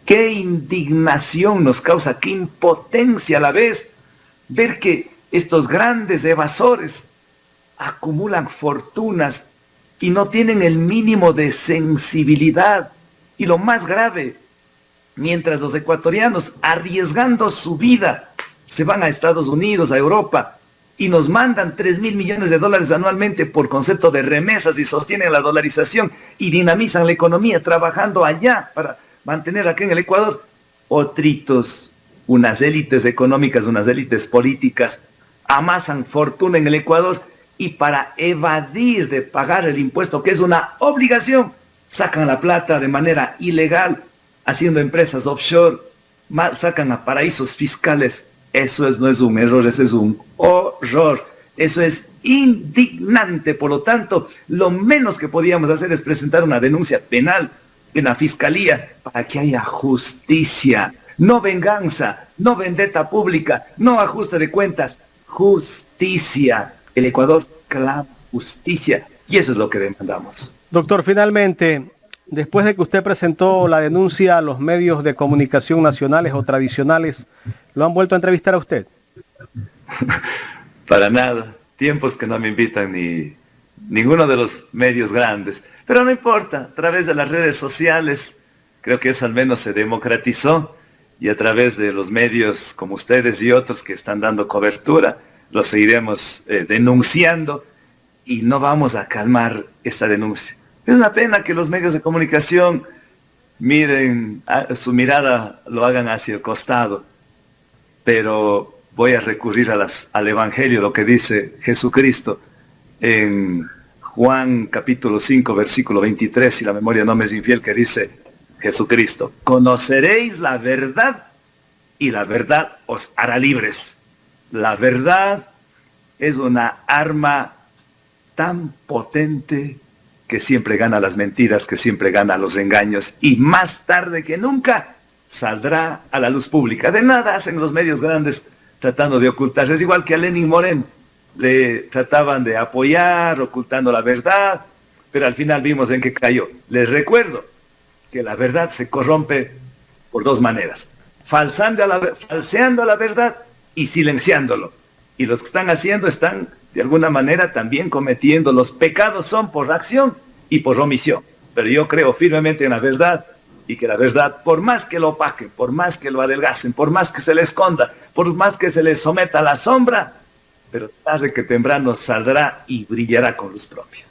¡Qué indignación nos causa! ¡Qué impotencia a la vez! Ver que estos grandes evasores acumulan fortunas y no tienen el mínimo de sensibilidad. Y lo más grave, mientras los ecuatorianos, arriesgando su vida, se van a Estados Unidos, a Europa, y nos mandan 3.000 millones de dólares anualmente por concepto de remesas y sostienen la dolarización y dinamizan la economía trabajando allá para mantener acá en el Ecuador. Otritos, unas élites económicas, unas élites políticas, amasan fortuna en el Ecuador y para evadir de pagar el impuesto, que es una obligación, sacan la plata de manera ilegal, haciendo empresas offshore, sacan a paraísos fiscales. Eso no es un error, eso es un horror. Eso es indignante. Por lo tanto, lo menos que podíamos hacer es presentar una denuncia penal en la fiscalía para que haya justicia. No venganza, no vendetta pública, no ajuste de cuentas. Justicia. El Ecuador clama justicia y eso es lo que demandamos.
Doctor, finalmente, después de que usted presentó la denuncia a los medios de comunicación nacionales o tradicionales, ¿lo han vuelto a entrevistar a usted?
Para nada. Tiempos que no me invitan ni ninguno de los medios grandes. Pero no importa, a través de las redes sociales, creo que eso al menos se democratizó, y a través de los medios como ustedes y otros que están dando cobertura, lo seguiremos denunciando y no vamos a calmar esta denuncia. Es una pena que los medios de comunicación miren, su mirada lo hagan hacia el costado, pero voy a recurrir al Evangelio, lo que dice Jesucristo en Juan capítulo 5, versículo 23, si la memoria no me es infiel, que dice Jesucristo: conoceréis la verdad y la verdad os hará libres. La verdad es una arma tan potente que siempre gana las mentiras, que siempre gana los engaños, y más tarde que nunca saldrá a la luz pública. De nada hacen los medios grandes tratando de ocultar. Es igual que a Lenín Moreno, le trataban de apoyar, ocultando la verdad, pero al final vimos en qué cayó. Les recuerdo que la verdad se corrompe por dos maneras: falseando la verdad y silenciándolo. Y los que están haciendo están de alguna manera también cometiendo. Los pecados son por acción y por omisión. Pero yo creo firmemente en la verdad, y que la verdad, por más que lo opaquen, por más que lo adelgacen, por más que se le esconda, por más que se le someta a la sombra, pero tarde que temprano saldrá y brillará con luz propia.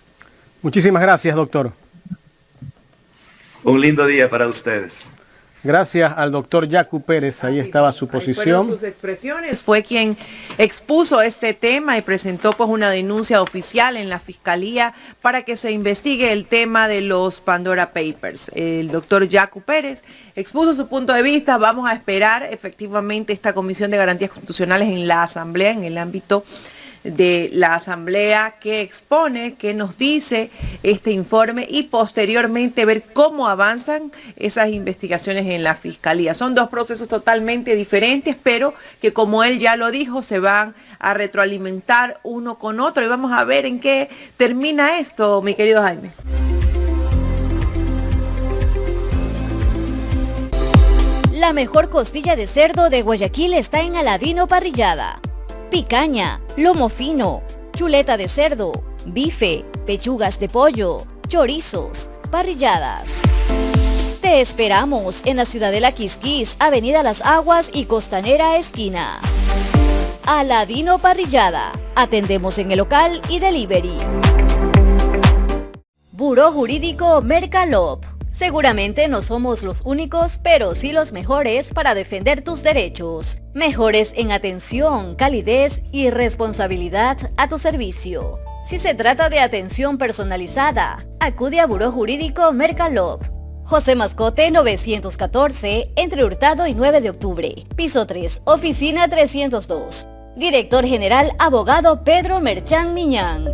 Muchísimas gracias, doctor.
Un lindo día para ustedes.
Gracias al doctor Yacu Pérez, ahí estaba su posición.
Sus expresiones, fue quien expuso este tema y presentó pues una denuncia oficial en la Fiscalía para que se investigue el tema de los Pandora Papers. El doctor Yacu Pérez expuso su punto de vista. Vamos a esperar efectivamente esta Comisión de Garantías Constitucionales en la Asamblea, en el ámbito de la Asamblea, que expone, que nos dice este informe, y posteriormente ver cómo avanzan esas investigaciones en la Fiscalía. Son dos procesos totalmente diferentes, pero que, como él ya lo dijo, se van a retroalimentar uno con otro, y vamos a ver en qué termina esto, mi querido Jaime.
La mejor costilla de cerdo de Guayaquil está en Aladino Parrillada. Picaña, lomo fino, chuleta de cerdo, bife, pechugas de pollo, chorizos, parrilladas. Te esperamos en la Ciudadela Quisquís, Avenida Las Aguas y Costanera Esquina. Aladino Parrillada. Atendemos en el local y delivery. Buró Jurídico Mercalop. Seguramente no somos los únicos, pero sí los mejores para defender tus derechos. Mejores en atención, calidez y responsabilidad a tu servicio. Si se trata de atención personalizada, acude a Buró Jurídico Mercalop. José Mascote 914, entre Hurtado y 9 de octubre. Piso 3, oficina 302. Director General Abogado Pedro Merchán Miñán.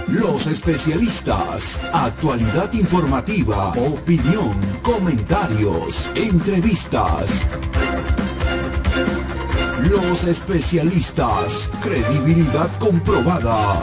Los especialistas, actualidad informativa, opinión, comentarios, entrevistas. Los especialistas, credibilidad comprobada.